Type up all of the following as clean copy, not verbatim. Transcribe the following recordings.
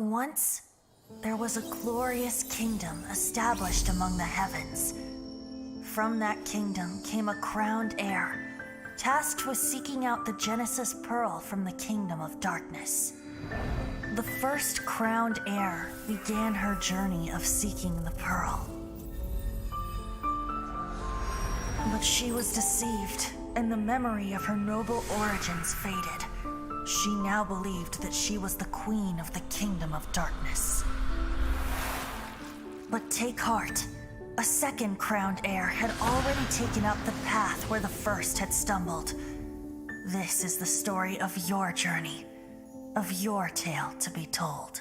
Once, there was a glorious kingdom established among the heavens. From that kingdom came a crowned heir, tasked with seeking out the Genesis Pearl from the kingdom of darkness. The first crowned heir began her journey of seeking the pearl. But she was deceived, and the memory of her noble origins faded. She now believed that she was the queen of the kingdom of darkness. But take heart. A second crowned heir had already taken up the path where the first had stumbled. This is the story of your journey, of your tale to be told.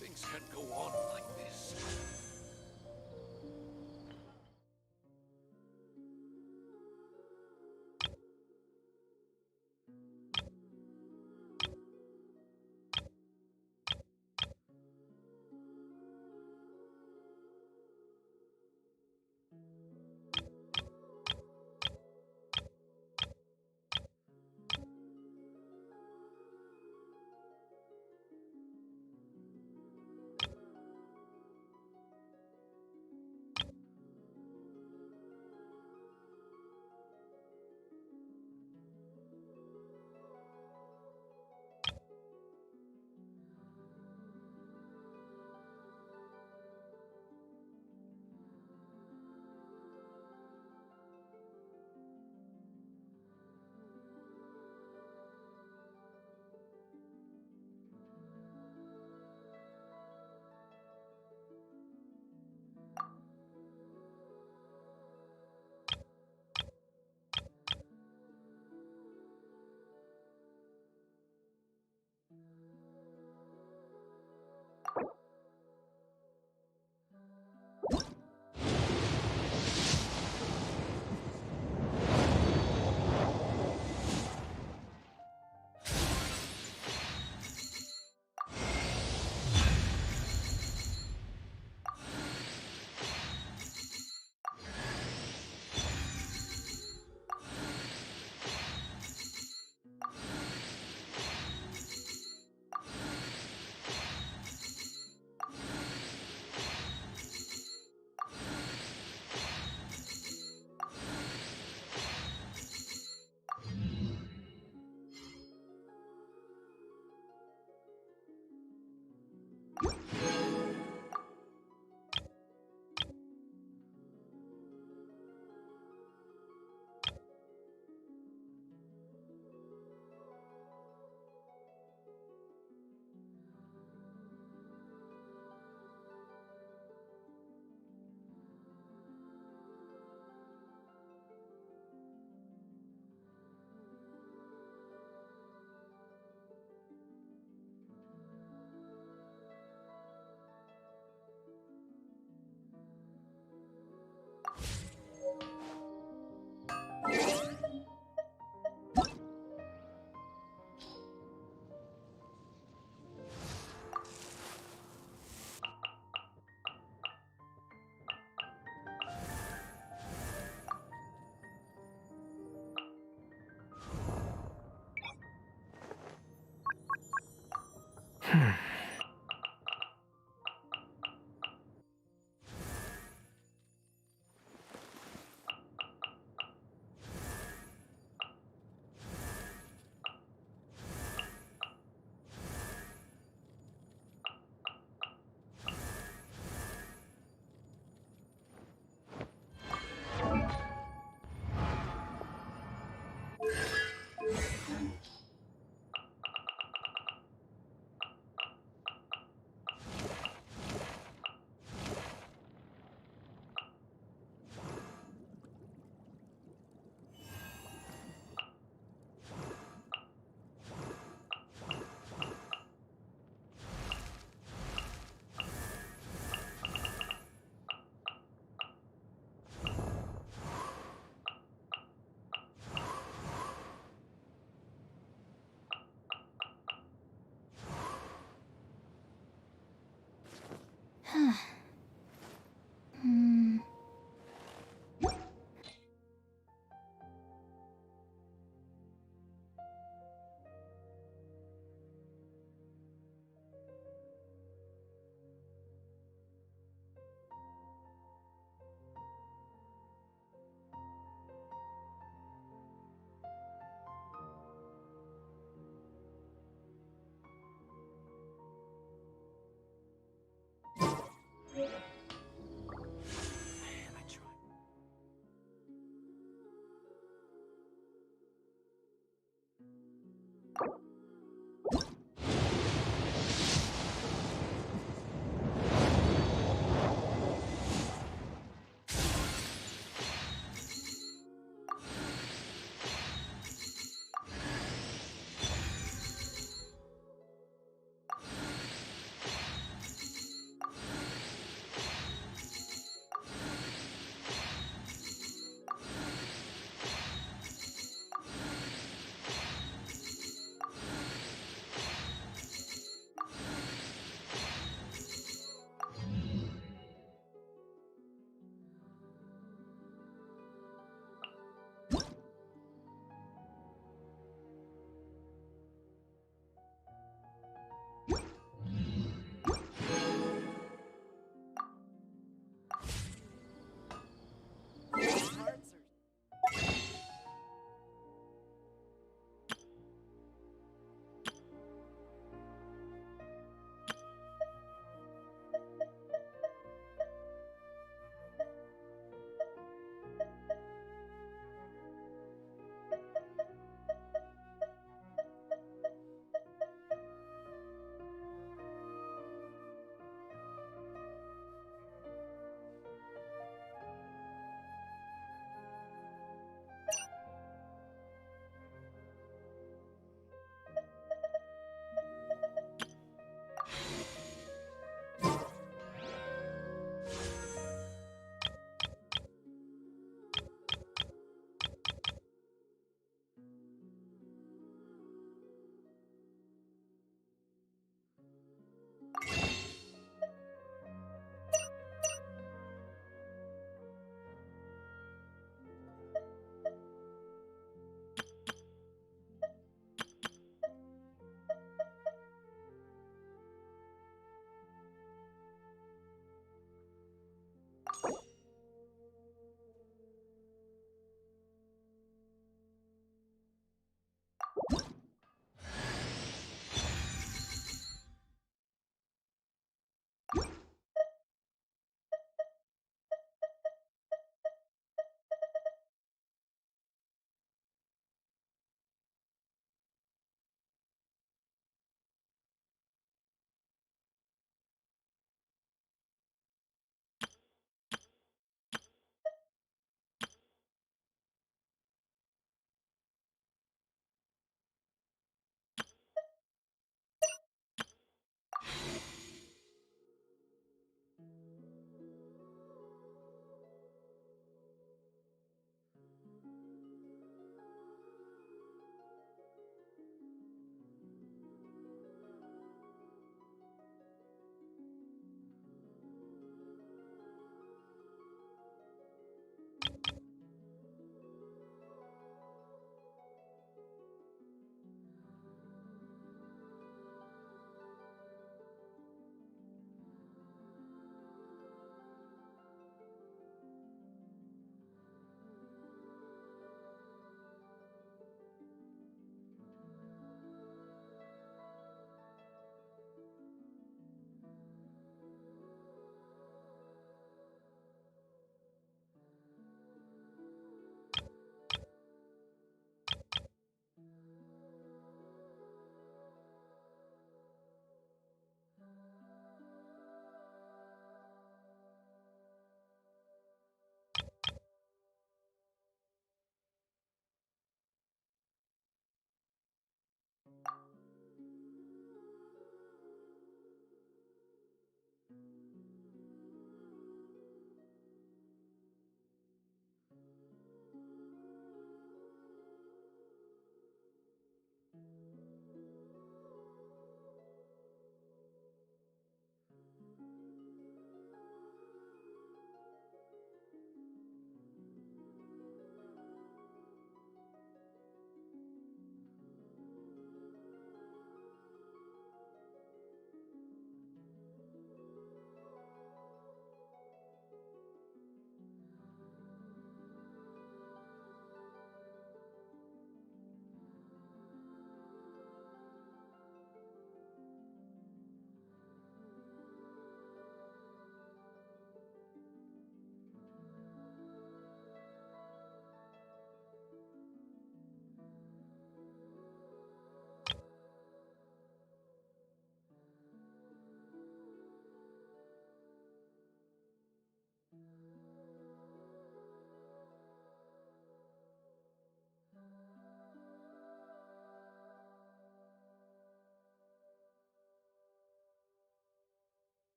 Things can't go on like this.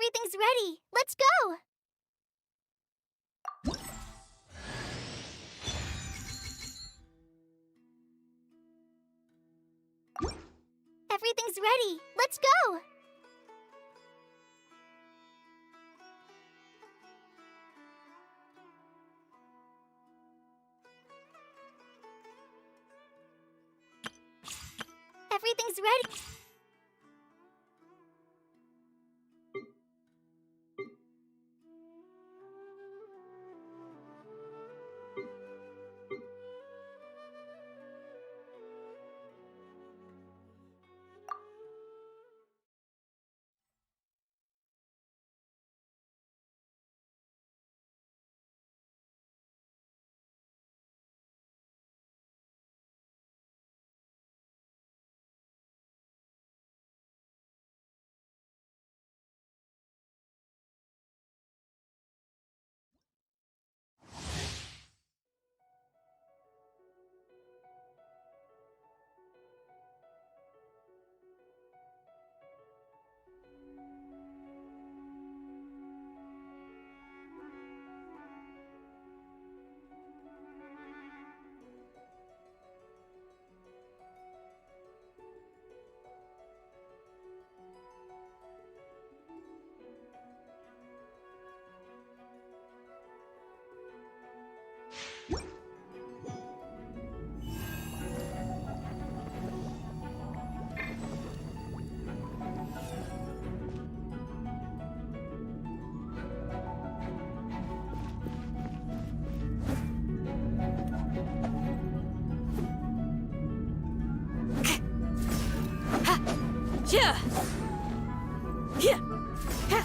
Everything's ready. Let's go! Everything's ready. Let's go! Everything's ready. Yeah. Yeah. Ha.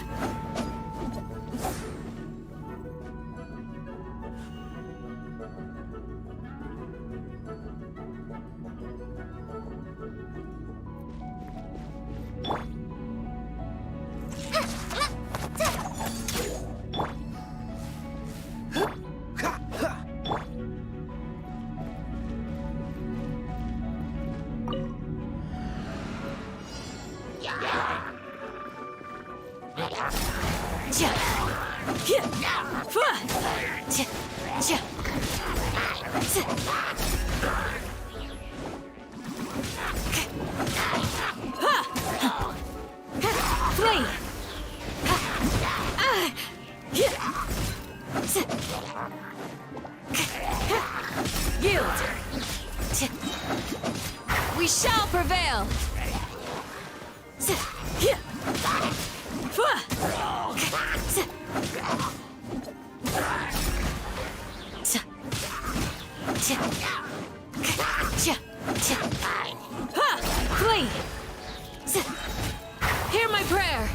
Flee! Yield! We shall prevail! Flee! Hear my prayer!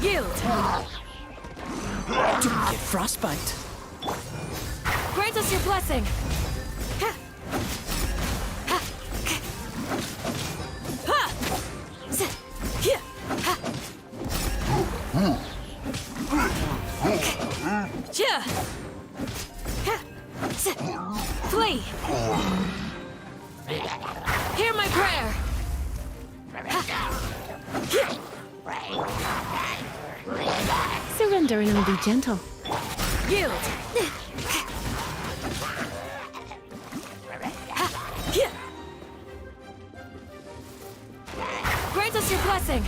Yield! Don't get frostbite. Grant us your blessing! Flee! Hear my prayer! Surrender and I'll be gentle. Yield! Grant us your blessing!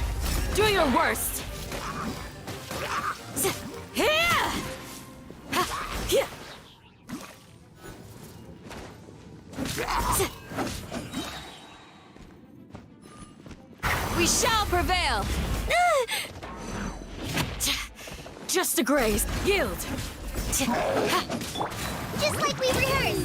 Do your worst! We shall prevail! Just a graze. Yield! Just like we rehearsed!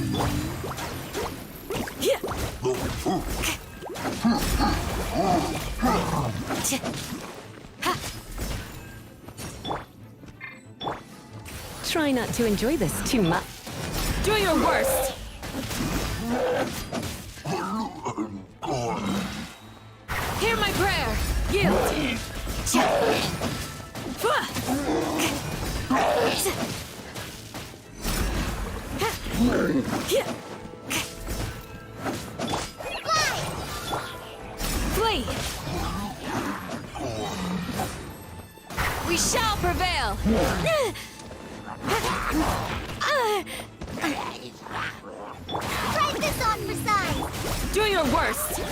Try not to enjoy this too much. Do your worst! Hear my prayer! Yield! Flee! We shall prevail! Try this on for size! Do your worst!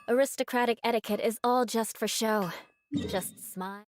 Aristocratic etiquette is all just for show. Just smile.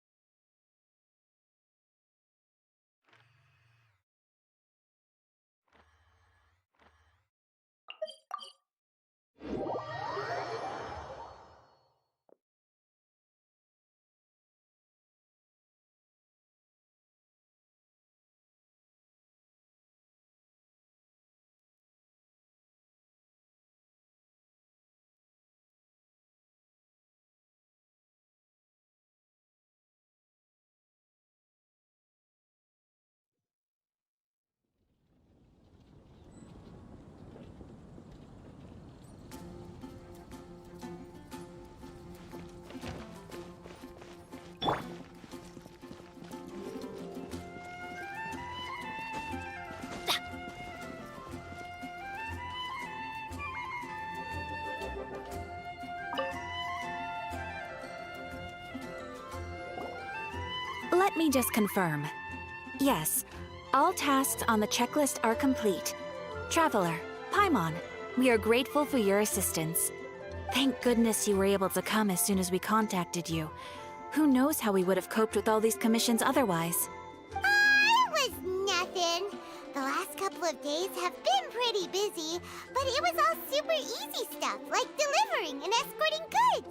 Let me just confirm. Yes, all tasks on the checklist are complete. Traveler, Paimon, we are grateful for your assistance. Thank goodness you were able to come as soon as we contacted you. Who knows how we would have coped with all these commissions otherwise? It was nothing. The last couple couple of days have been pretty busy, but it was all super easy stuff, like delivering and escorting goods.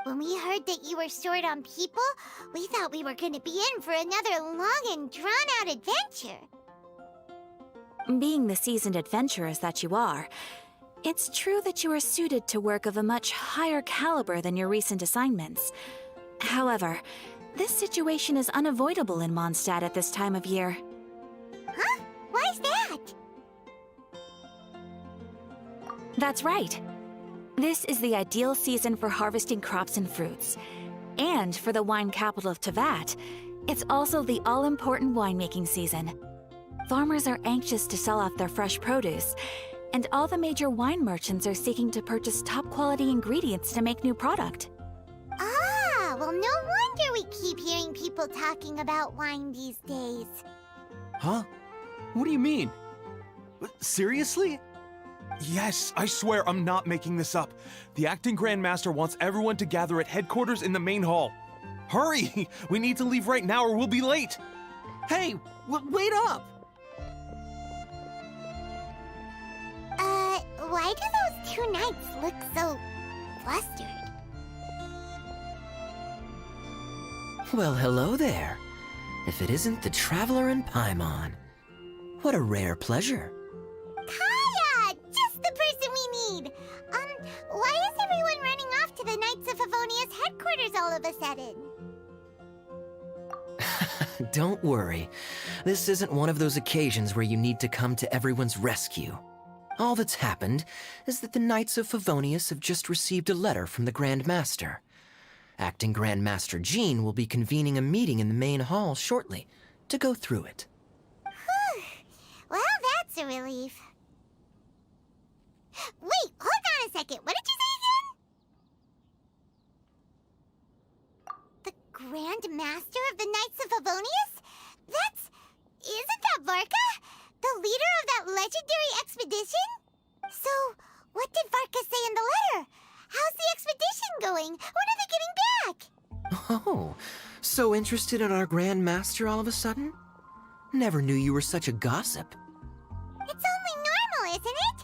When we heard that you were short on people, we thought we were gonna be in for another long and drawn-out adventure. Being the seasoned adventurers that you are, it's true that you are suited to work of a much higher caliber than your recent assignments. However, this situation is unavoidable in Mondstadt at this time of year. Huh? Why's that? That's right. This is the ideal season for harvesting crops and fruits. And for the wine capital of Teyvat, it's also the all-important winemaking season. Farmers are anxious to sell off their fresh produce, and all the major wine merchants are seeking to purchase top-quality ingredients to make new product. Ah, well, no wonder we keep hearing people talking about wine these days. Huh? What do you mean? Seriously? Yes, I swear I'm not making this up. The acting Grand Master wants everyone to gather at headquarters in the main hall. Hurry! We need to leave right now or we'll be late! Hey, wait up! Why do those two knights look so flustered? Well, hello there. If it isn't the Traveler and Paimon. What a rare pleasure. Kaya! Just the person we need! Why is everyone running off to the Knights of Favonia's headquarters all of a sudden? Don't worry. This isn't one of those occasions where you need to come to everyone's rescue. All that's happened is that the Knights of Favonius have just received a letter from the Grand Master. Acting Grand Master Jean will be convening a meeting in the main hall shortly to go through it. Whew. Well, that's a relief. Wait, hold on a second. What did you say again? The Grand Master of the Knights of Favonius? Isn't that Varka? The leader of that legendary expedition? So, what did Varka say in the letter? How's the expedition going? When are they getting back? Oh, so interested in our Grand Master all of a sudden? Never knew you were such a gossip. It's only normal, isn't it?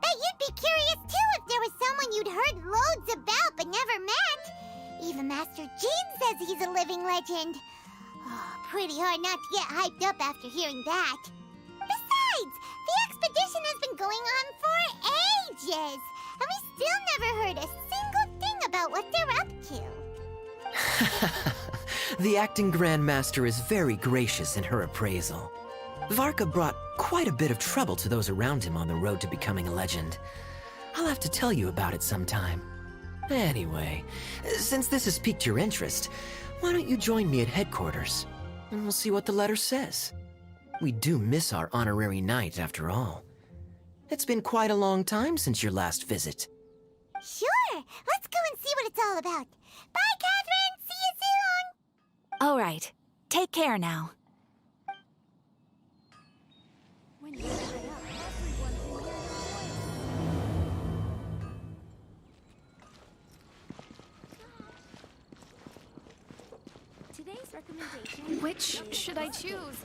That you'd be curious too if there was someone you'd heard loads about but never met. Even Master Jean says he's a living legend. Oh, pretty hard not to get hyped up after hearing that. Besides, the expedition has been going on for ages, and we still never heard a single thing about what they're up to. The acting Grand Master is very gracious in her appraisal. Varka brought quite a bit of trouble to those around him on the road to becoming a legend. I'll have to tell you about it sometime. Anyway, since this has piqued your interest, why don't you join me at headquarters, and we'll see what the letter says. We do miss our honorary knight, after all. It's been quite a long time since your last visit. Sure, let's go and see what it's all about. Bye, Catherine! See you soon! All right, take care now. Today's recommendation. Which should I choose?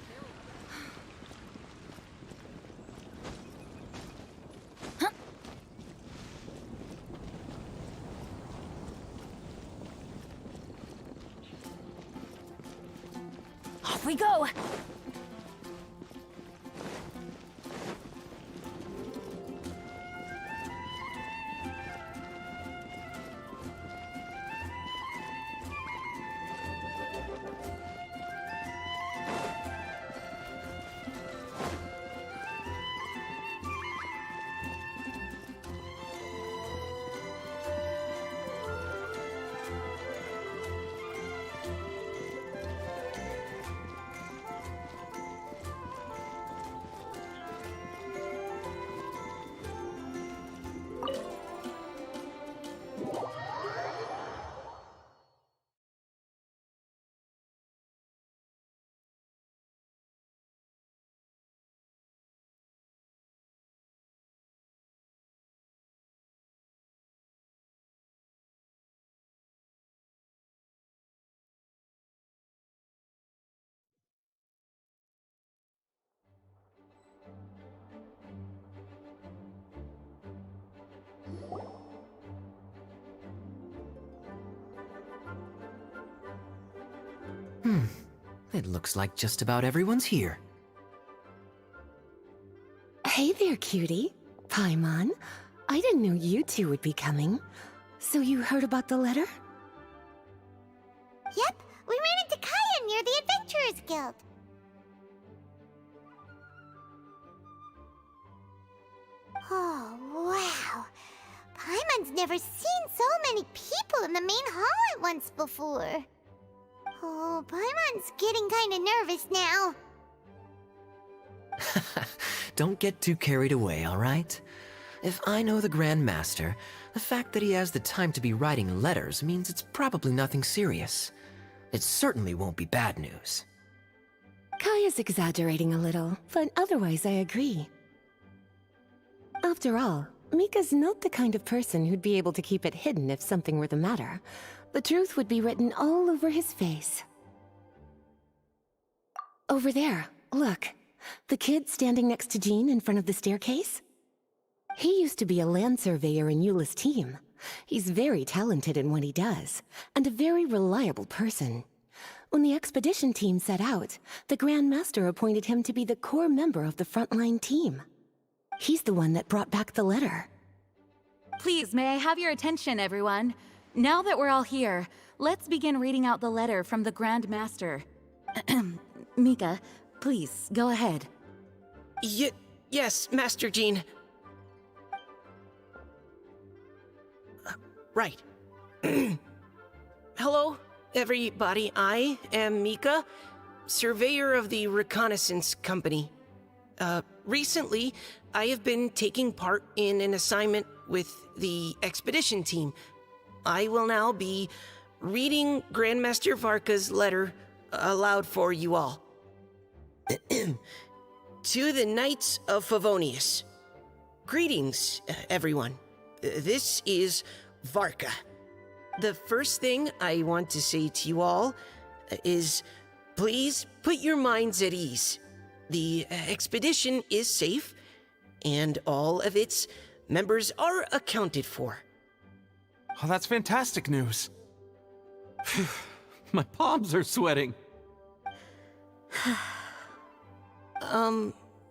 Off we go! It looks like just about everyone's here. Hey there, cutie. Paimon. I didn't know you two would be coming. So you heard about the letter? Yep, we ran into Kaya near the Adventurers Guild. Oh, wow. Paimon's never seen so many people in the main hall at once before. Oh, Paimon's getting kinda nervous now. Don't get too carried away, all right? If I know the Grand Master, the fact that he has the time to be writing letters means it's probably nothing serious. It certainly won't be bad news. Kaya's exaggerating a little, but otherwise I agree. After all, Mika's not the kind of person who'd be able to keep it hidden if something were the matter. The truth would be written all over his face. Over there, look. The kid standing next to Jean in front of the staircase? He used to be a land surveyor in Eula's team. He's very talented in what he does, and a very reliable person. When the expedition team set out, the Grand Master appointed him to be the core member of the frontline team. He's the one that brought back the letter. Please, may I have your attention, everyone? Now that we're all here, let's begin reading out the letter from the Grand Master. Mika, please, go ahead. Yes, Master Jean. Right. Hello, everybody. I am Mika, surveyor of the Reconnaissance Company. Recently, I have been taking part in an assignment with the expedition team. I will now be reading Grandmaster Varka's letter aloud for you all. To the Knights of Favonius. Greetings, everyone. This is Varka. The first thing I want to say to you all is please put your minds at ease. The expedition is safe, and all of its members are accounted for. Oh, that's fantastic news. My palms are sweating.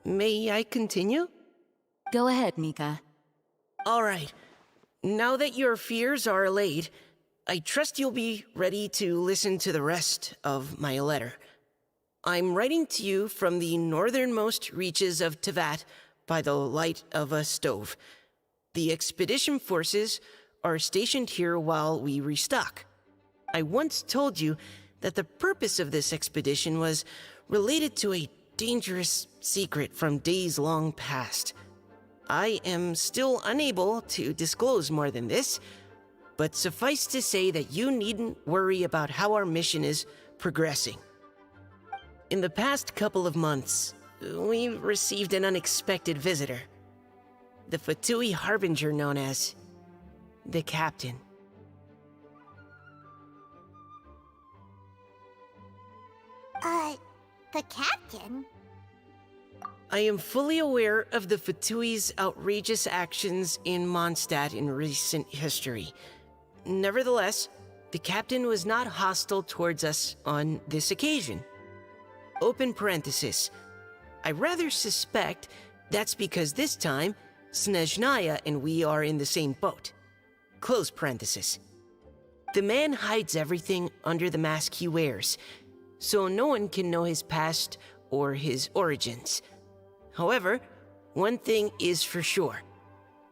May I continue? Go ahead, Mika. All right. Now that your fears are allayed, I trust you'll be ready to listen to the rest of my letter. I'm writing to you from the northernmost reaches of Tevat by the light of a stove. The expedition forces are stationed here while we restock. I once told you that the purpose of this expedition was related to a dangerous secret from days long past. I am still unable to disclose more than this, but suffice to say that you needn't worry about how our mission is progressing. In the past couple of months, we received an unexpected visitor. The Fatui Harbinger known as the Captain. The captain? I am fully aware of the Fatui's outrageous actions in Mondstadt in recent history. Nevertheless, the captain was not hostile towards us on this occasion. Open parenthesis. I rather suspect that's because this time, Snezhnaya and we are in the same boat. Close parenthesis. The man hides everything under the mask he wears, so no one can know his past or his origins. However, one thing is for sure.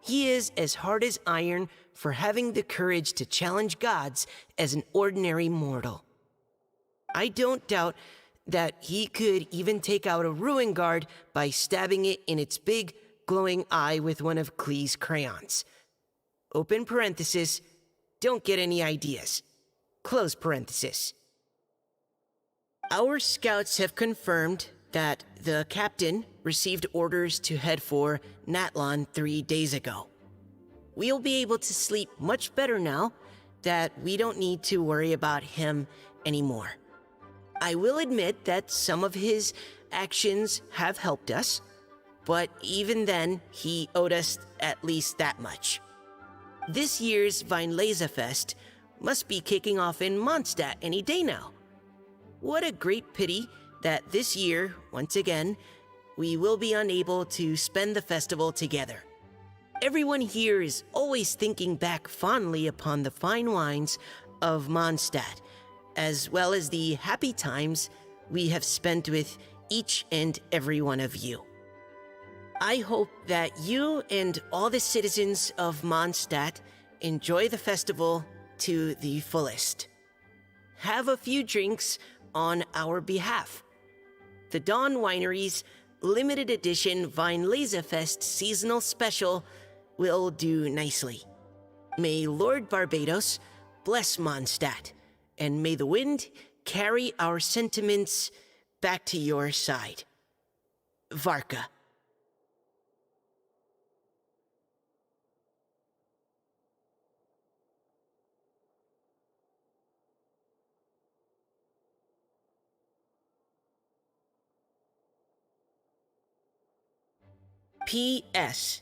He is as hard as iron for having the courage to challenge gods as an ordinary mortal. I don't doubt that he could even take out a ruin guard by stabbing it in its big, glowing eye with one of Klee's crayons. Open parenthesis, don't get any ideas. Close parenthesis. Our scouts have confirmed that the captain received orders to head for Natlon 3 days ago. We'll be able to sleep much better now that we don't need to worry about him anymore. I will admit that some of his actions have helped us, but even then, he owed us at least that much. This year's Weinlesefest must be kicking off in Mondstadt any day now. what a great pity that this year, once again, we will be unable to spend the festival together. Everyone here is always thinking back fondly upon the fine wines of Mondstadt, as well as the happy times we have spent with each and every one of you. I hope that you and all the citizens of Mondstadt enjoy the festival to the fullest. Have a few drinks on our behalf. The Dawn Winery's limited edition Weinlesefest seasonal special will do nicely. May Lord Barbados bless Mondstadt, and may the wind carry our sentiments back to your side. Varka. P.S.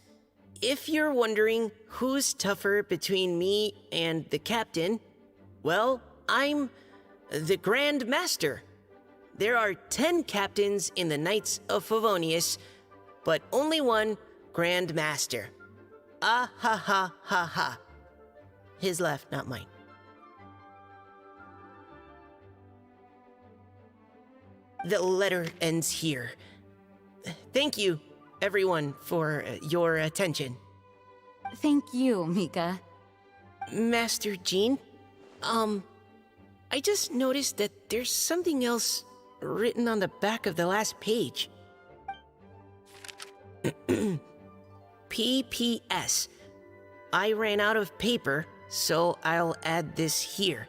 If you're wondering who's tougher between me and the captain, well, I'm the Grand Master. There are 10 captains in the Knights of Favonius, but only one Grand Master. Ah ha ha ha ha. His left, not mine. The letter ends here. Thank you, everyone, for your attention. Thank you, Mika. Master Jean, I just noticed that there's something else written on the back of the last page. P.P.S. I ran out of paper, so I'll add this here.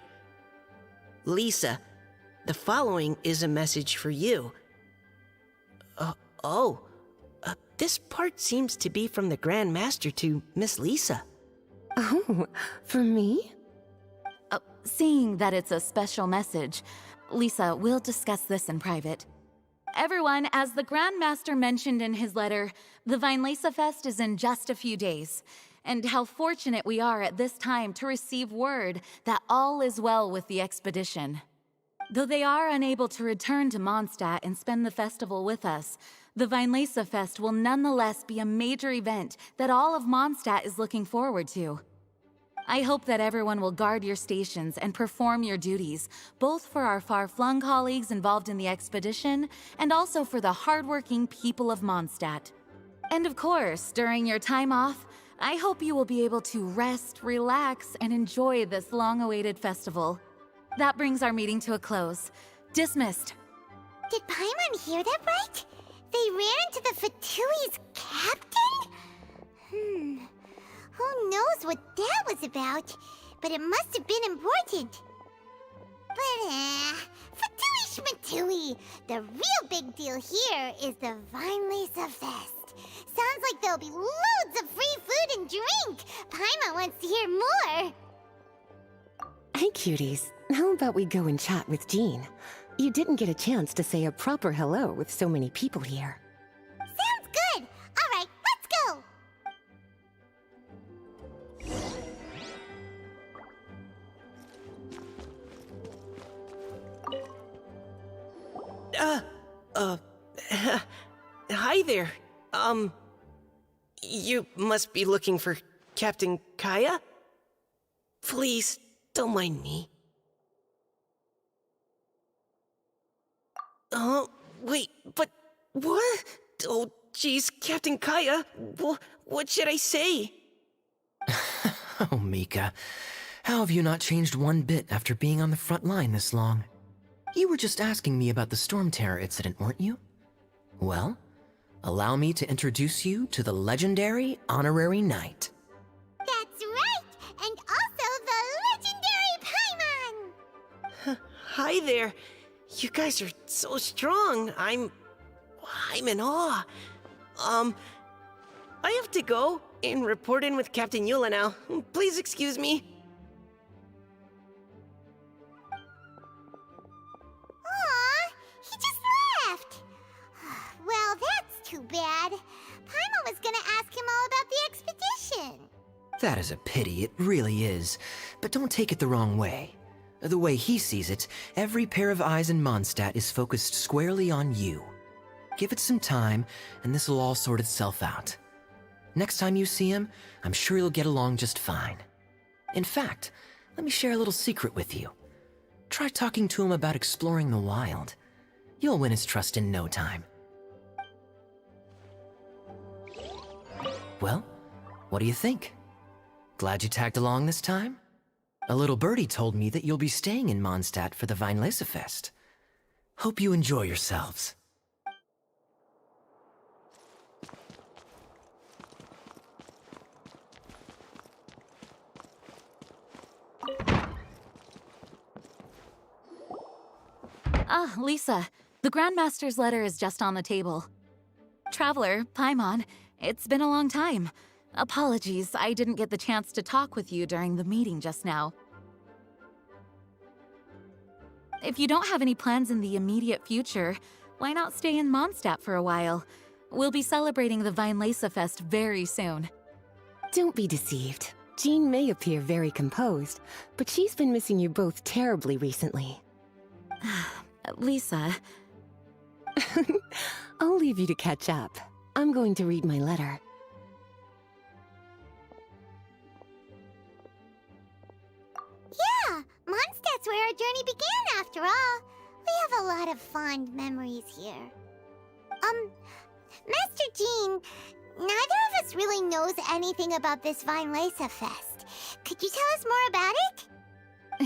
Lisa, the following is a message for you. This part seems to be from the Grand Master to Miss Lisa. Oh, for me? Seeing that it's a special message, Lisa, we'll discuss this in private. Everyone, as the Grand Master mentioned in his letter, the Weinlesefest is in just a few days. And how fortunate we are at this time to receive word that all is well with the expedition. Though they are unable to return to Mondstadt and spend the festival with us, the Weinlesefest will nonetheless be a major event that all of Mondstadt is looking forward to. I hope that everyone will guard your stations and perform your duties, both for our far-flung colleagues involved in the expedition and also for the hardworking people of Mondstadt. And of course, during your time off, I hope you will be able to rest, relax, and enjoy this long-awaited festival. That brings our meeting to a close. Dismissed. Did Paimon hear that right? They ran into the Fatui's captain? Who knows what that was about? But it must have been important. But, Fatui Schmatui! The real big deal here is the Weinlesefest. Sounds like there'll be loads of free food and drink! Paimon wants to hear more! Hey, cuties. How about we go and chat with Jean? You didn't get a chance to say a proper hello with so many people here. Sounds good! Alright, let's go! Hi there. You must be looking for Captain Kaya? Please, don't mind me. Wait, but what? Oh, geez, Captain Kaya, what should I say? Oh, Mika. How have you not changed one bit after being on the front line this long? You were just asking me about the Storm Terror incident, weren't you? Well, allow me to introduce you to the legendary Honorary Knight. That's right! And also the legendary Paimon! Hi there. You guys are so strong. I'm in awe. I have to go and report in with Captain Eula now. Please excuse me. Aw, he just left! Well, that's too bad. Paimon was gonna ask him all about the expedition. That is a pity, it really is. But don't take it the wrong way. The way he sees it, every pair of eyes in Mondstadt is focused squarely on you. Give it some time, and this will all sort itself out. Next time you see him, I'm sure you'll get along just fine. In fact, let me share a little secret with you. Try talking to him about exploring the wild. You'll win his trust in no time. Well, what do you think? Glad you tagged along this time? A little birdie told me that you'll be staying in Mondstadt for the Weinlesefest. Hope you enjoy yourselves. Ah, Lisa, the Grandmaster's letter is just on the table. Traveler, Paimon, it's been a long time. Apologies, I didn't get the chance to talk with you during the meeting just now. If you don't have any plans in the immediate future, why not stay in Mondstadt for a while? We'll be celebrating the Weinlesefest very soon. Don't be deceived. Jean may appear very composed, but she's been missing you both terribly recently. Lisa... I'll leave you to catch up. I'm going to read my letter. Yeah, Mondstadt's where our journey began after all. We have a lot of fond memories here. Master Jean, neither of us really knows anything about this Weinlesefest. Could you tell us more about it?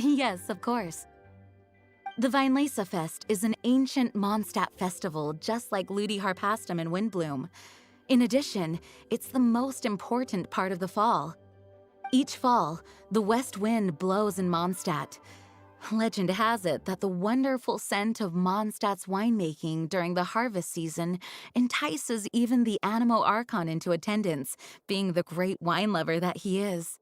Yes, of course. The Weinlesefest is an ancient Mondstadt festival just like Ludi Harpastum and Windbloom. In addition, it's the most important part of the fall. Each fall, the west wind blows in Mondstadt. Legend has it that the wonderful scent of Mondstadt's winemaking during the harvest season entices even the Animo Archon into attendance, being the great wine lover that he is.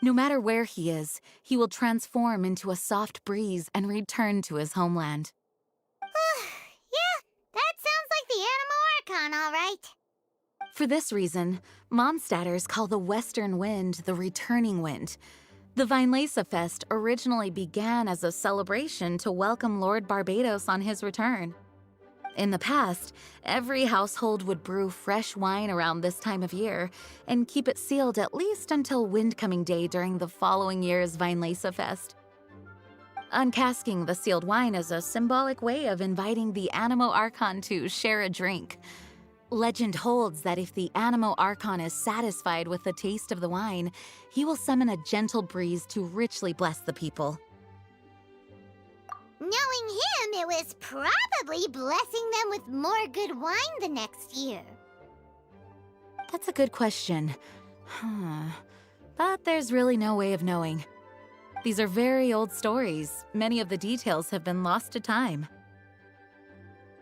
No matter where he is, he will transform into a soft breeze and return to his homeland. Yeah, that sounds like the Animo Archon, all right. For this reason, Mondstadters call the western wind the returning wind. The Weinlesefest originally began as a celebration to welcome Lord Barbados on his return. In the past, every household would brew fresh wine around this time of year and keep it sealed at least until Windcoming Day during the following year's Weinlesefest. Uncasking the sealed wine is a symbolic way of inviting the Animo Archon to share a drink. Legend holds that if the Animo Archon is satisfied with the taste of the wine, he will summon a gentle breeze to richly bless the people. Knowing him, it was probably blessing them with more good wine the next year. That's a good question. But there's really no way of knowing. These are very old stories. Many of the details have been lost to time.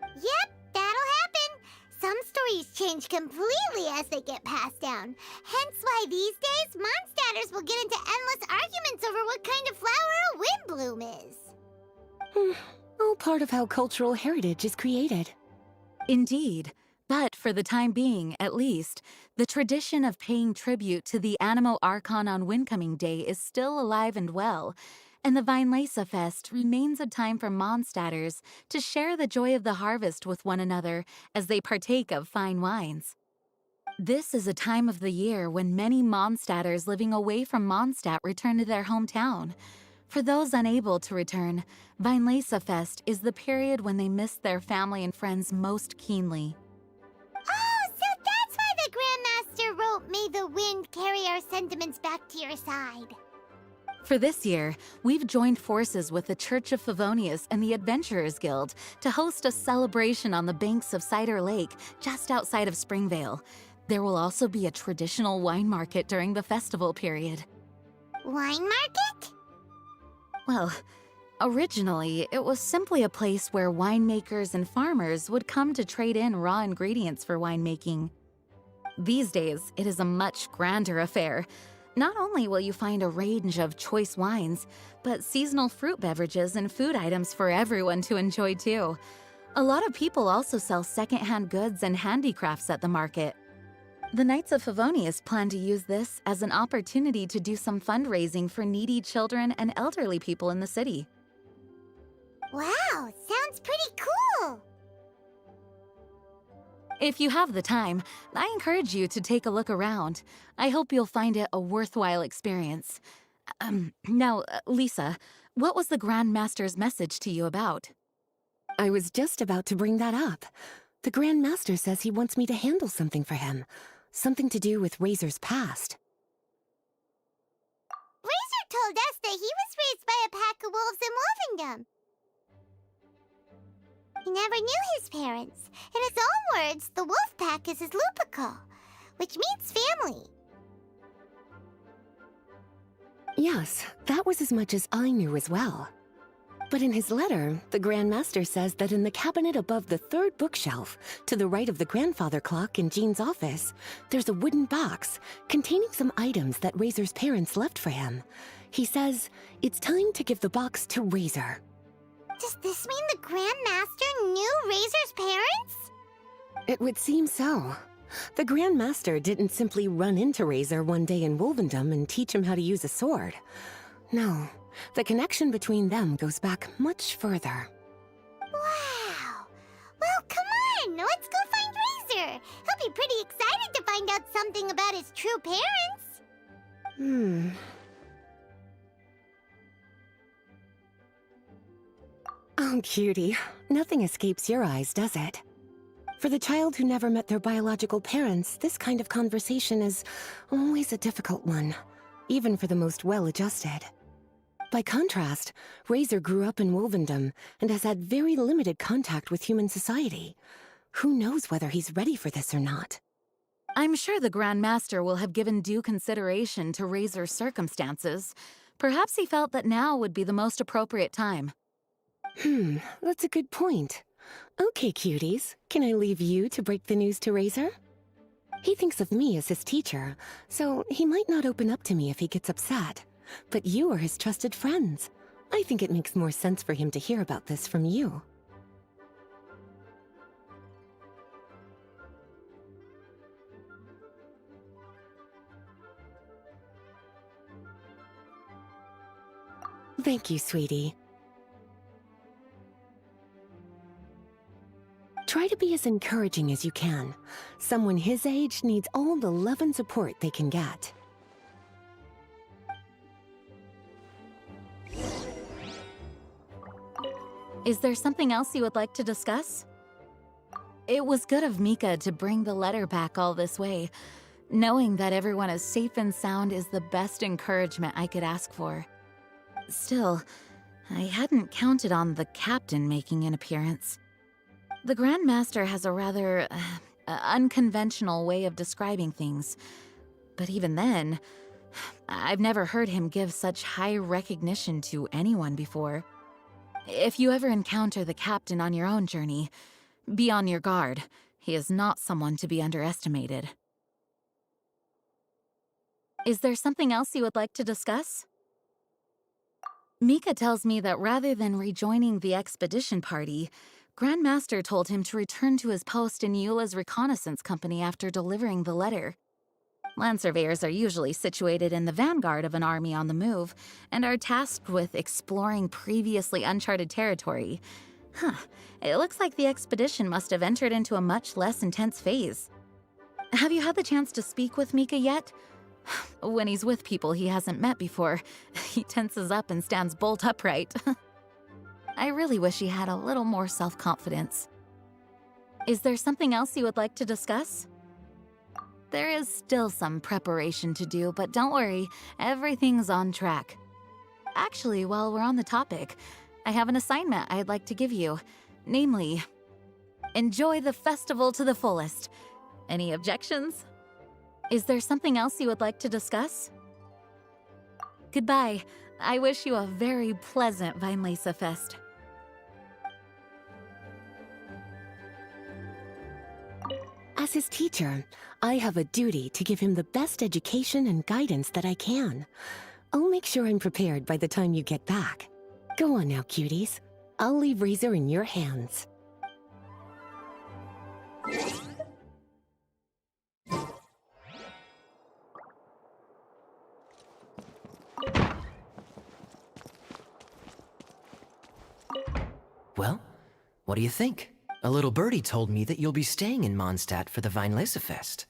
Yep, that'll happen. Some stories change completely as they get passed down. Hence why these days, Mondstadters will get into endless arguments over what kind of flower a windbloom is. All part of how cultural heritage is created. Indeed. But for the time being, at least, the tradition of paying tribute to the Animo Archon on Windcoming Day is still alive and well, and the Weinlesefest remains a time for Mondstadters to share the joy of the harvest with one another as they partake of fine wines. This is a time of the year when many Mondstadters living away from Mondstadt return to their hometown. For those unable to return, Weinlesefest is the period when they miss their family and friends most keenly. Oh, so that's why the Grandmaster wrote, "May the wind carry our sentiments back to your side." For this year, we've joined forces with the Church of Favonius and the Adventurers Guild to host a celebration on the banks of Cider Lake, just outside of Springvale. There will also be a traditional wine market during the festival period. Wine market? Well, originally, it was simply a place where winemakers and farmers would come to trade in raw ingredients for winemaking. These days, it is a much grander affair. Not only will you find a range of choice wines, but seasonal fruit beverages and food items for everyone to enjoy too. A lot of people also sell secondhand goods and handicrafts at the market. The Knights of Favonius plan to use this as an opportunity to do some fundraising for needy children and elderly people in the city. Wow, sounds pretty cool! If you have the time, I encourage you to take a look around. I hope you'll find it a worthwhile experience. Now, Lisa, what was the Grand Master's message to you about? I was just about to bring that up. The Grand Master says he wants me to handle something for him. Something to do with Razor's past. Razor told us that he was raised by a pack of wolves in Wolvendom. He never knew his parents. In his own words, the wolf pack is his lupical, which means family. Yes, that was as much as I knew as well. But in his letter, the Grand Master says that in the cabinet above the third bookshelf, to the right of the grandfather clock in Jean's office, there's a wooden box containing some items that Razor's parents left for him. He says it's time to give the box to Razor. Does this mean the Grand Master knew Razor's parents? It would seem so. The Grand Master didn't simply run into Razor one day in Wolvendom and teach him how to use a sword. No, the connection between them goes back much further. Wow! Well, come on! Let's go find Razor! He'll be pretty excited to find out something about his true parents! Oh, cutie. Nothing escapes your eyes, does it? For the child who never met their biological parents, this kind of conversation is always a difficult one, even for the most well-adjusted. By contrast, Razor grew up in Wolvendom and has had very limited contact with human society. Who knows whether he's ready for this or not? I'm sure the Grand Master will have given due consideration to Razor's circumstances. Perhaps he felt that now would be the most appropriate time. That's a good point. Okay, cuties, can I leave you to break the news to Razor? He thinks of me as his teacher, so he might not open up to me if he gets upset. But you are his trusted friends. I think it makes more sense for him to hear about this from you. Thank you, sweetie. Try to be as encouraging as you can. Someone his age needs all the love and support they can get. Is there something else you would like to discuss? It was good of Mika to bring the letter back all this way. Knowing that everyone is safe and sound is the best encouragement I could ask for. Still, I hadn't counted on the captain making an appearance. The Grand Master has a rather unconventional way of describing things. But even then, I've never heard him give such high recognition to anyone before. If you ever encounter the captain on your own journey, be on your guard. He is not someone to be underestimated. Is there something else you would like to discuss? Mika tells me that rather than rejoining the expedition party, Grand Master told him to return to his post in Eula's reconnaissance company after delivering the letter. Land surveyors are usually situated in the vanguard of an army on the move, and are tasked with exploring previously uncharted territory. It looks like the expedition must have entered into a much less intense phase. Have you had the chance to speak with Mika yet? When he's with people he hasn't met before, he tenses up and stands bolt upright. I really wish he had a little more self-confidence. Is there something else you would like to discuss? There is still some preparation to do, but don't worry, everything's on track. Actually, while we're on the topic, I have an assignment I'd like to give you. Namely, enjoy the festival to the fullest. Any objections? Is there something else you would like to discuss? Goodbye. I wish you a very pleasant Weinlese Fest. As his teacher, I have a duty to give him the best education and guidance that I can. I'll make sure I'm prepared by the time you get back. Go on now, cuties. I'll leave Razor in your hands. Well, what do you think? A little birdie told me that you'll be staying in Mondstadt for the Weinlesefest.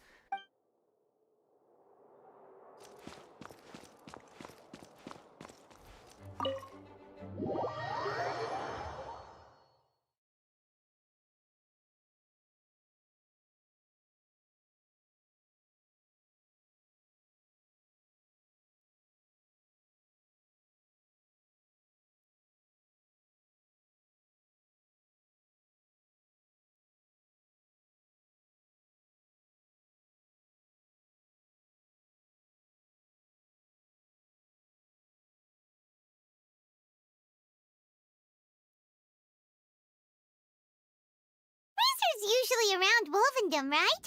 Razor's usually around Wolvendom, right?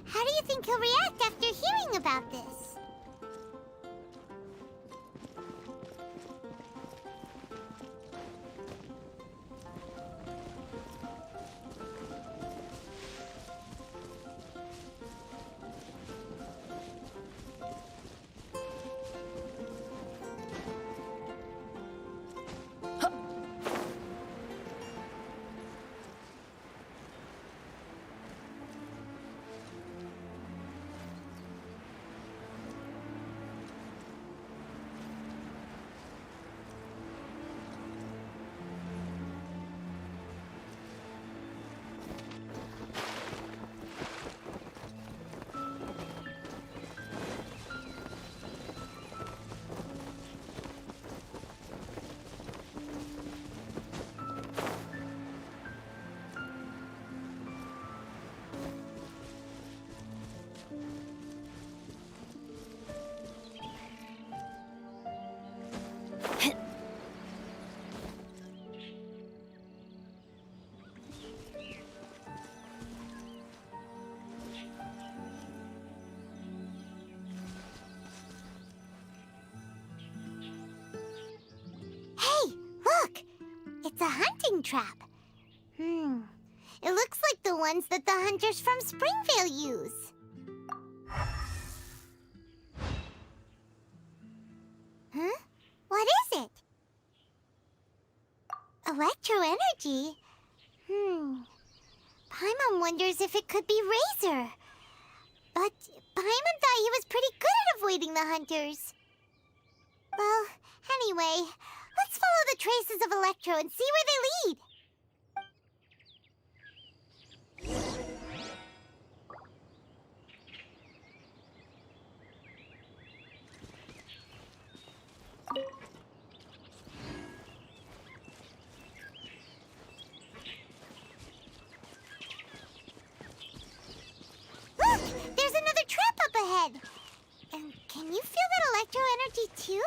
How do you think he'll react after hearing about this? Look! It's a hunting trap. It looks like the ones that the hunters from Springvale use. Huh? What is it? Electro energy? Paimon wonders if it could be Razor. But Paimon thought he was pretty good at avoiding the hunters. Well, anyway, let's follow the traces of Electro and see where they lead. Look! There's another trap up ahead! And can you feel that electro energy too?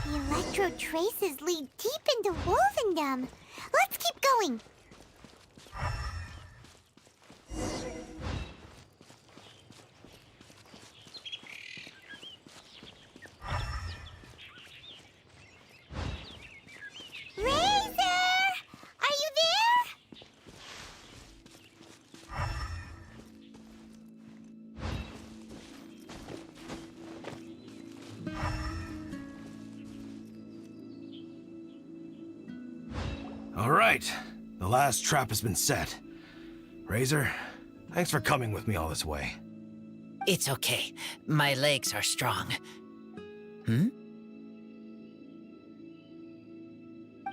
The electro traces lead deep into Wolvendom. Let's keep going. Razor! Are you there? All right, the last trap has been set. Razor, thanks for coming with me all this way. It's okay. My legs are strong.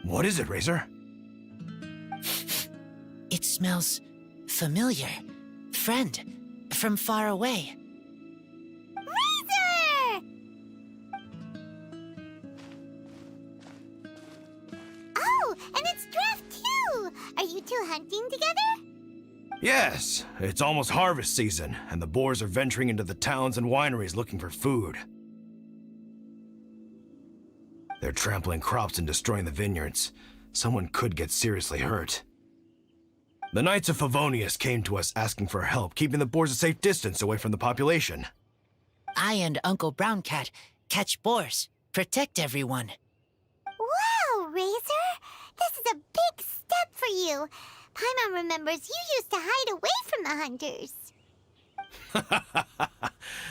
What is it, Razor? It smells familiar. Friend, from far away. Razor! Oh, and it's Draft too! Are you two hunting together? Yes, it's almost harvest season, and the boars are venturing into the towns and wineries looking for food. They're trampling crops and destroying the vineyards. Someone could get seriously hurt. The Knights of Favonius came to us asking for help keeping the boars a safe distance away from the population. I and Uncle Brown Cat catch boars, protect everyone. Wow, Razor! This is a big step for you. Paimon remembers you used to hide away from the hunters.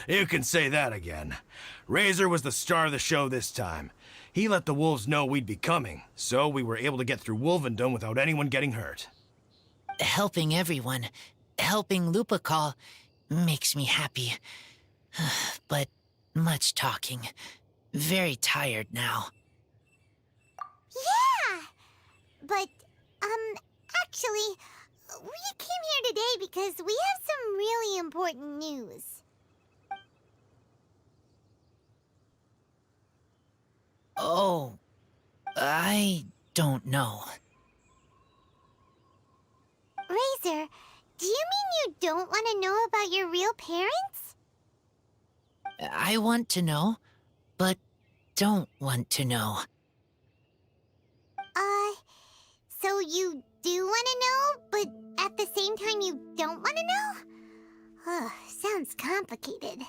You can say that again. Razor was the star of the show this time. He let the wolves know we'd be coming, so we were able to get through Wolvendom without anyone getting hurt. Helping everyone, helping Lupercal, makes me happy. But much talking. Very tired now. Yeah! But, actually, we came here today because we have some really important news. Oh, I don't know. Razor, do you mean you don't want to know about your real parents? I want to know, but don't want to know. So you do want to know, but at the same time you don't want to know? Sounds complicated.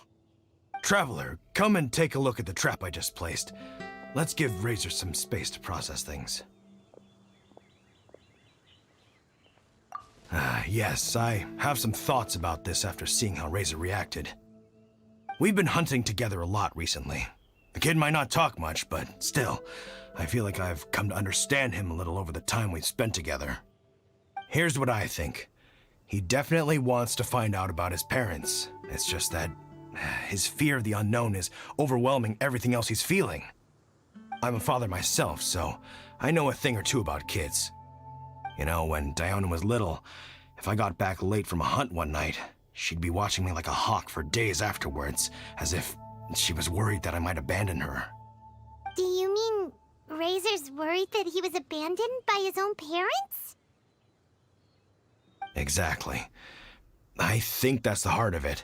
Traveler, come and take a look at the trap I just placed. Let's give Razor some space to process things. Yes, I have some thoughts about this after seeing how Razor reacted. We've been hunting together a lot recently. The kid might not talk much, but still, I feel like I've come to understand him a little over the time we've spent together. Here's what I think. He definitely wants to find out about his parents. It's just that his fear of the unknown is overwhelming everything else he's feeling. I'm a father myself, so I know a thing or two about kids. You know, when Diona was little, if I got back late from a hunt one night, she'd be watching me like a hawk for days afterwards, as if she was worried that I might abandon her. Do you mean Razor's worried that he was abandoned by his own parents? Exactly. I think that's the heart of it.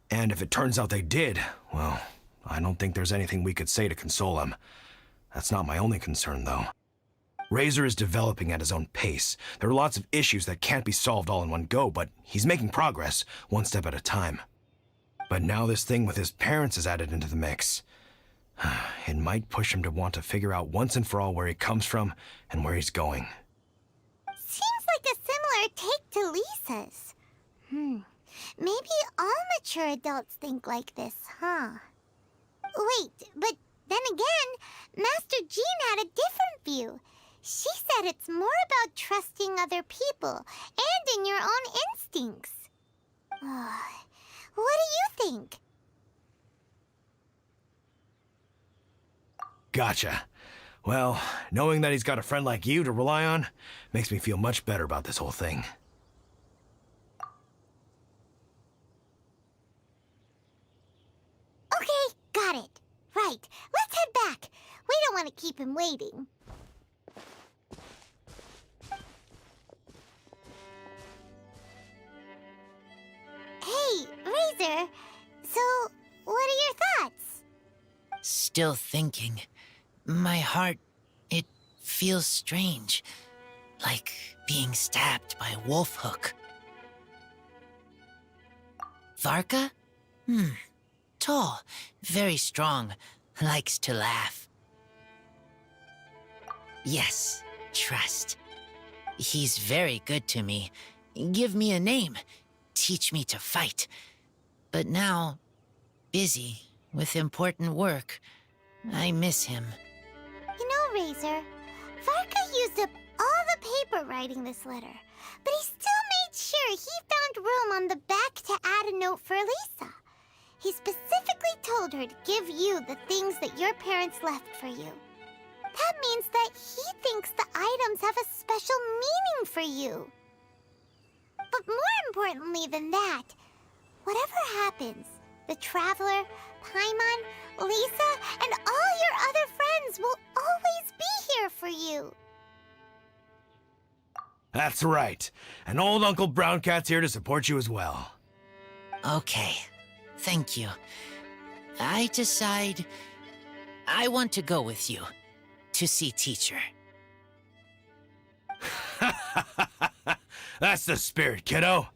And if it turns out they did, well, I don't think there's anything we could say to console him. That's not my only concern, though. Razor is developing at his own pace. There are lots of issues that can't be solved all in one go, but he's making progress, one step at a time. But now this thing with his parents is added into the mix. It might push him to want to figure out once and for all where he comes from and where he's going. Seems like a similar take to Lisa's. Maybe all mature adults think like this, huh? Wait, but then again, Master Jean had a different view. She said it's more about trusting other people and in your own instincts. What do you think? Gotcha. Well, knowing that he's got a friend like you to rely on makes me feel much better about this whole thing. Okay, got it. Right, let's head back. We don't want to keep him waiting. Hey, Razor. So, what are your thoughts? Still thinking. My heart, it feels strange. Like being stabbed by a wolf hook. Varka? Tall, very strong, likes to laugh. Yes, trust. He's very good to me. Give me a name. Teach me to fight. But now, busy with important work. I miss him. You know, Razor, Varka used up all the paper writing this letter, but he still made sure he found room on the back to add a note for Lisa. He specifically told her to give you the things that your parents left for you. That means that he thinks the items have a special meaning for you. But more importantly than that, whatever happens, the Traveler, Paimon, Lisa, and all your other friends will always be here for you. That's right. And old Uncle Brown Cat's here to support you as well. Okay, thank you. I decide I want to go with you to see teacher. That's the spirit, kiddo.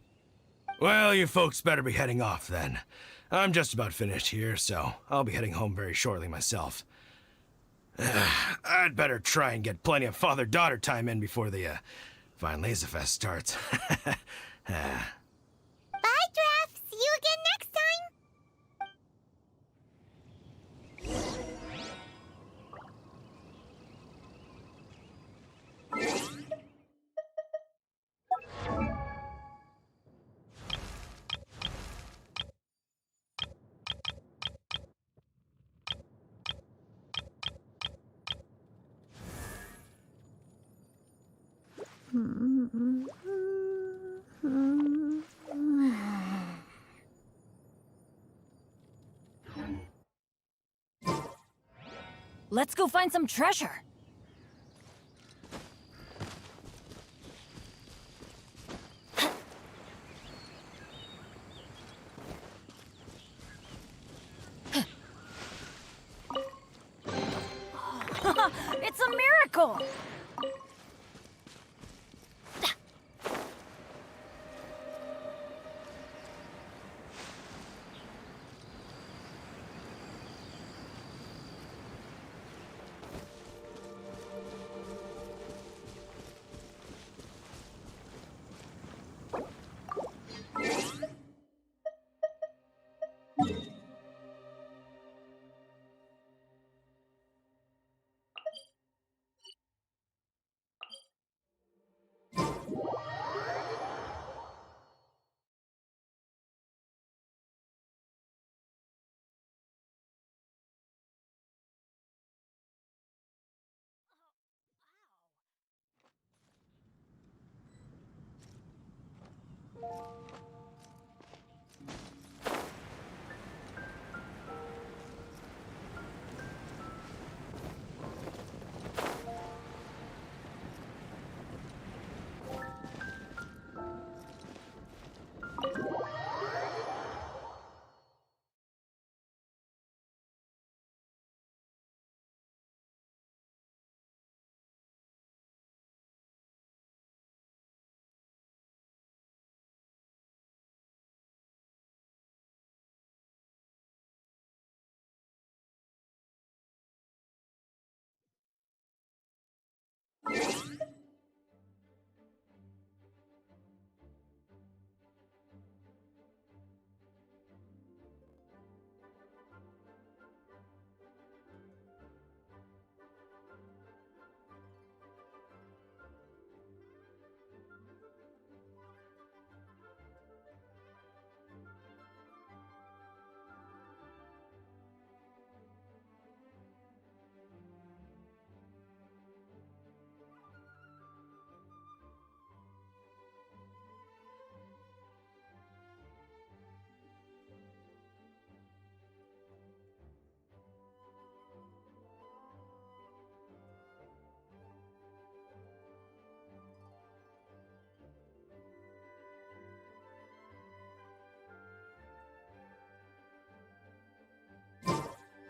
Well, you folks better be heading off then. I'm just about finished here, so I'll be heading home very shortly myself. I'd better try and get plenty of father-daughter time in before the Fine Laserfest starts. Ah. Bye, Draft. See you again next time. Let's go find some treasure. It's a miracle!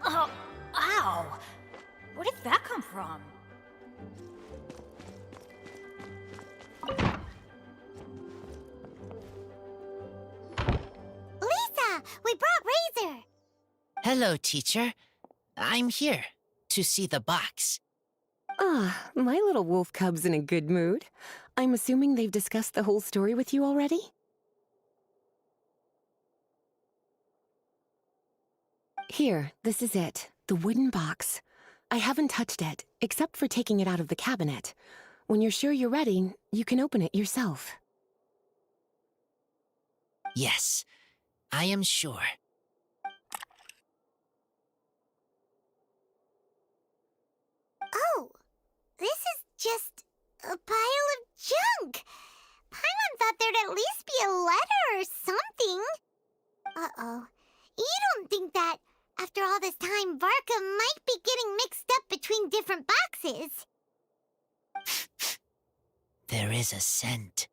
Oh, ow! Where did that come from? Lisa, we brought Razor. Hello, teacher. I'm here to see the box. Ah, my little wolf cub's in a good mood. I'm assuming they've discussed the whole story with you already? Here, this is it. The wooden box. I haven't touched it, except for taking it out of the cabinet. When you're sure you're ready, you can open it yourself. Yes, I am sure. Oh, this is just a pile of junk. Paimon thought there'd at least be a letter or something. Uh-oh. You don't think that, after all this time, Varka might be getting mixed up between different boxes? There is a scent.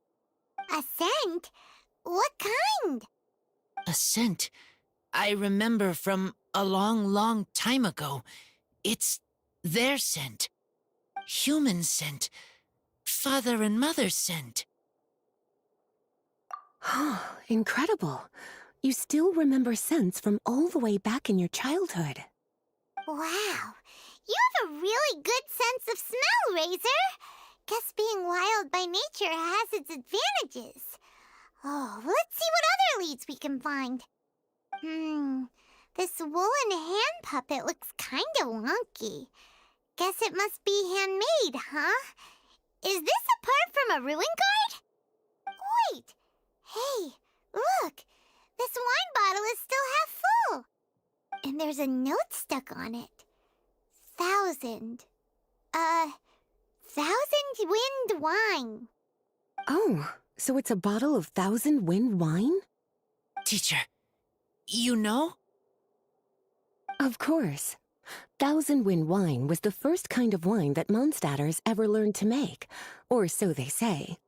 A scent? What kind? A scent I remember from a long, long time ago. It's their scent. Human scent. Father and mother's scent. Incredible. You still remember scents from all the way back in your childhood. Wow. You have a really good sense of smell, Razor. Guess being wild by nature has its advantages. Oh, let's see what other leads we can find. This woolen hand puppet looks kinda wonky. Guess it must be handmade, huh? Is this a part from a ruin guard? Wait! Hey, look! This wine bottle is still half full! And there's a note stuck on it. 1,000 wind wine. Oh, so it's a bottle of 1,000 wind wine? Teacher, you know? Of course. 1,000 wind wine was the first kind of wine that Mondstadters ever learned to make, or so they say.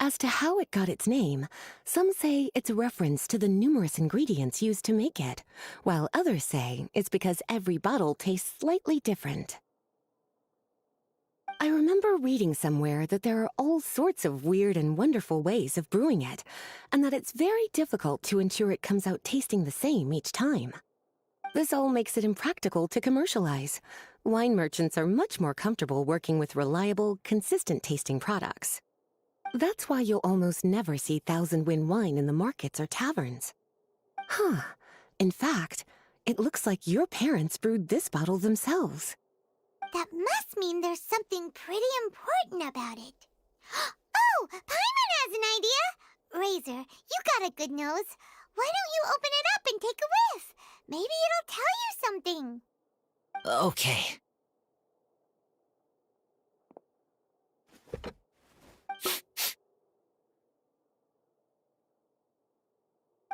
As to how it got its name, some say it's a reference to the numerous ingredients used to make it, while others say it's because every bottle tastes slightly different. I remember reading somewhere that there are all sorts of weird and wonderful ways of brewing it, and that it's very difficult to ensure it comes out tasting the same each time. This all makes it impractical to commercialize. Wine merchants are much more comfortable working with reliable, consistent-tasting products. That's why you'll almost never see 1,000 wind wine in the markets or taverns. Huh. In fact, it looks like your parents brewed this bottle themselves. That must mean there's something pretty important about it. Oh, Paimon has an idea! Razor, you got a good nose. Why don't you open it up and take a whiff? Maybe it'll tell you something. Okay.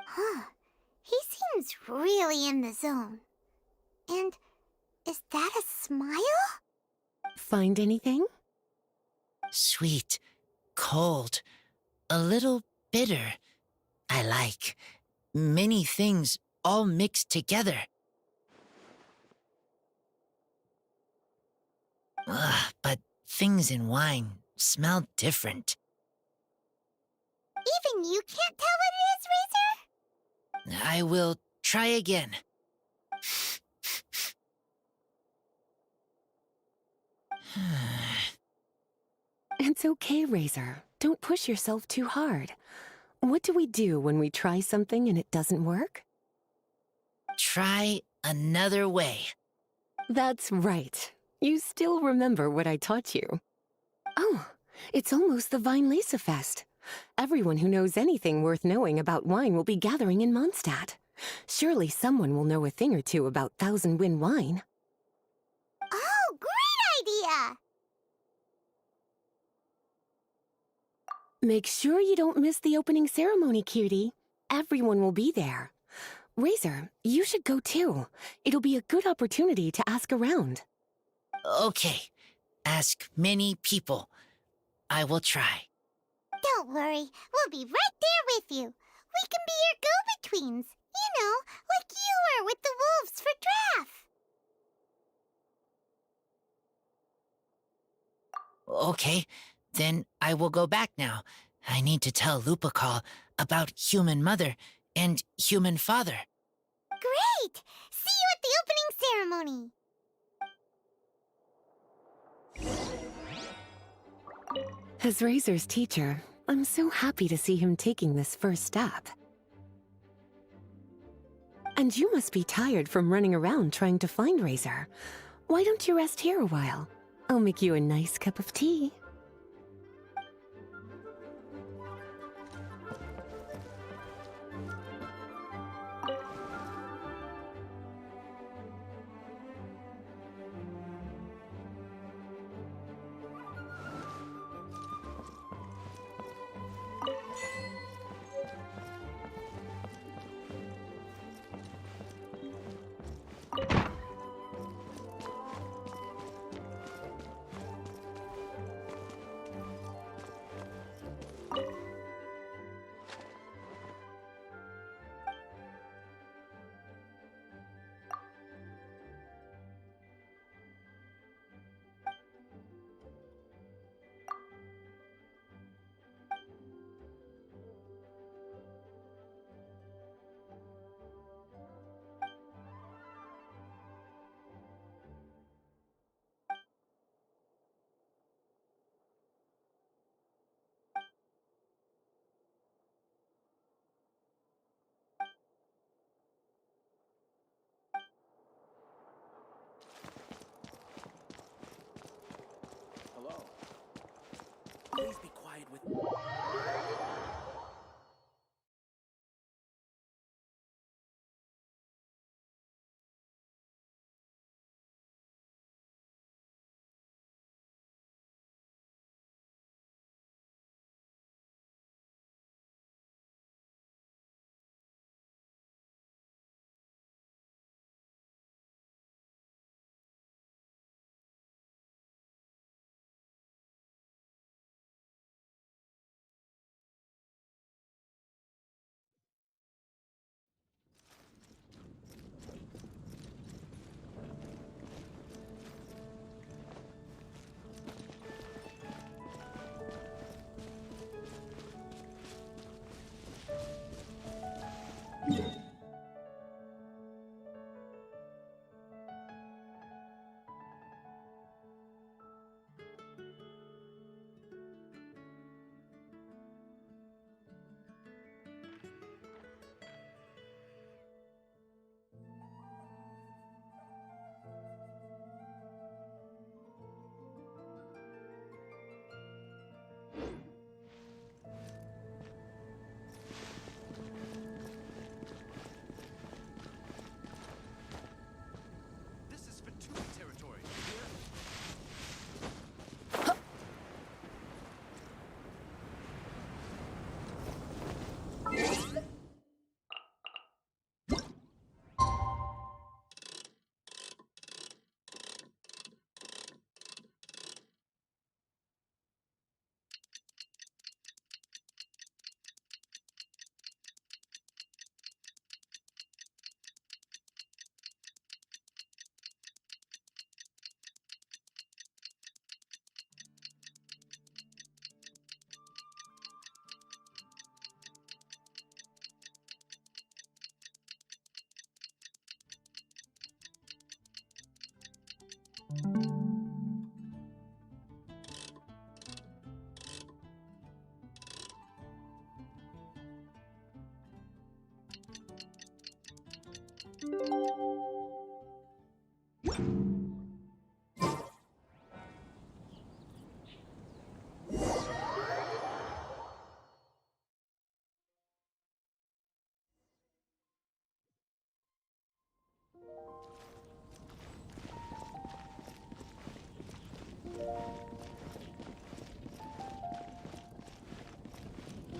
Huh. He seems really in the zone. And is that a smile? Find anything? Sweet, cold, a little bitter. I like. Many things all mixed together. But things in wine smell different. Even you can't tell what it is, Razor? I will try again. It's okay, Razor. Don't push yourself too hard. What do we do when we try something and it doesn't work? Try another way. That's right. You still remember what I taught you. Oh, it's almost the Vine Lisa Fest. Everyone who knows anything worth knowing about wine will be gathering in Mondstadt. Surely someone will know a thing or two about 1,000 wind wine. Oh, great idea! Make sure you don't miss the opening ceremony, cutie. Everyone will be there. Razor, you should go too. It'll be a good opportunity to ask around. Okay. Ask many people. I will try. Don't worry, we'll be right there with you. We can be your go-betweens. You know, like you were with the wolves for Draff. Okay, then I will go back now. I need to tell Lupacol about Human Mother and Human Father. Great! See you at the opening ceremony. As Razor's teacher, I'm so happy to see him taking this first step. And you must be tired from running around trying to find Razor. Why don't you rest here a while? I'll make you a nice cup of tea.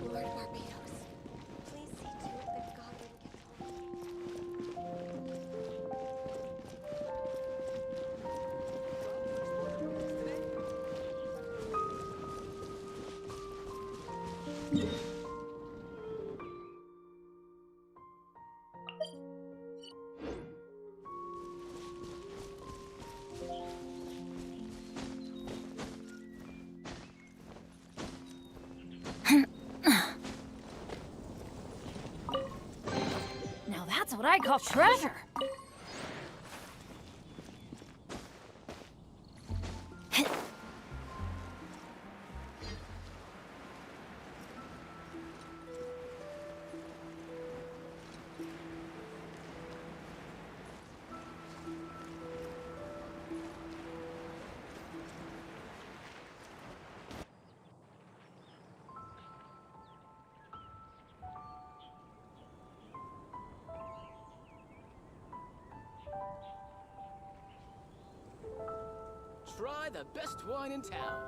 Lord Barbados, please see to it that Godwin gets home. Now that's what I call treasure. Try the best wine in town.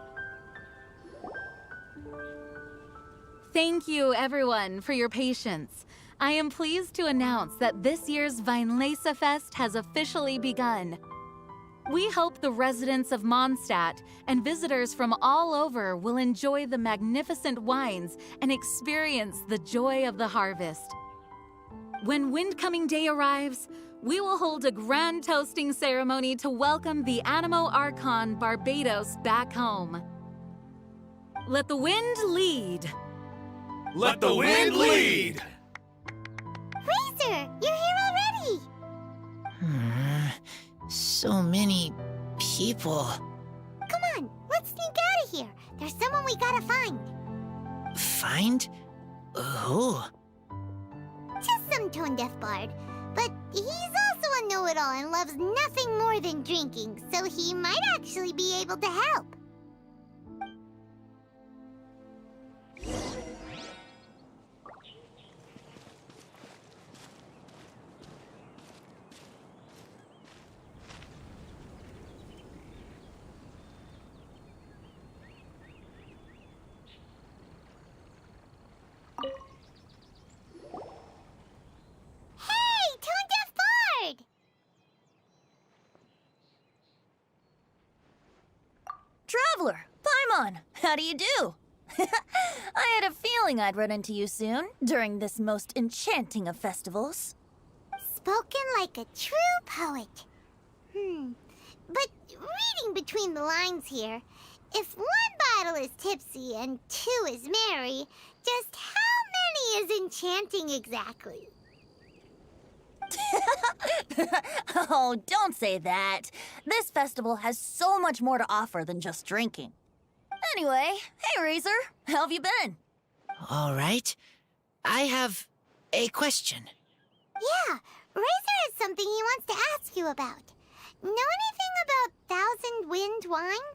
Thank you, everyone, for your patience. I am pleased to announce that this year's Weinlese Fest has officially begun. We hope the residents of Mondstadt and visitors from all over will enjoy the magnificent wines and experience the joy of the harvest. When Windcoming Day arrives, we will hold a grand toasting ceremony to welcome the Animo Archon Barbados back home. Let the wind lead. Let the wind lead! Razor, you're here already! So many people. Come on, let's sneak out of here. There's someone we gotta find. Find? Who? Just some tone-deaf bard. But he's also a know-it-all and loves nothing more than drinking, so he might actually be able to help. Traveler, Paimon, how do you do? I had a feeling I'd run into you soon, during this most enchanting of festivals. Spoken like a true poet. But reading between the lines here, if one bottle is tipsy and two is merry, just how many is enchanting exactly? Oh, don't say that. This festival has so much more to offer than just drinking. Anyway, hey Razor, how have you been? All right. I have a question. Yeah, Razor has something he wants to ask you about. Know anything about Thousand Wind wine?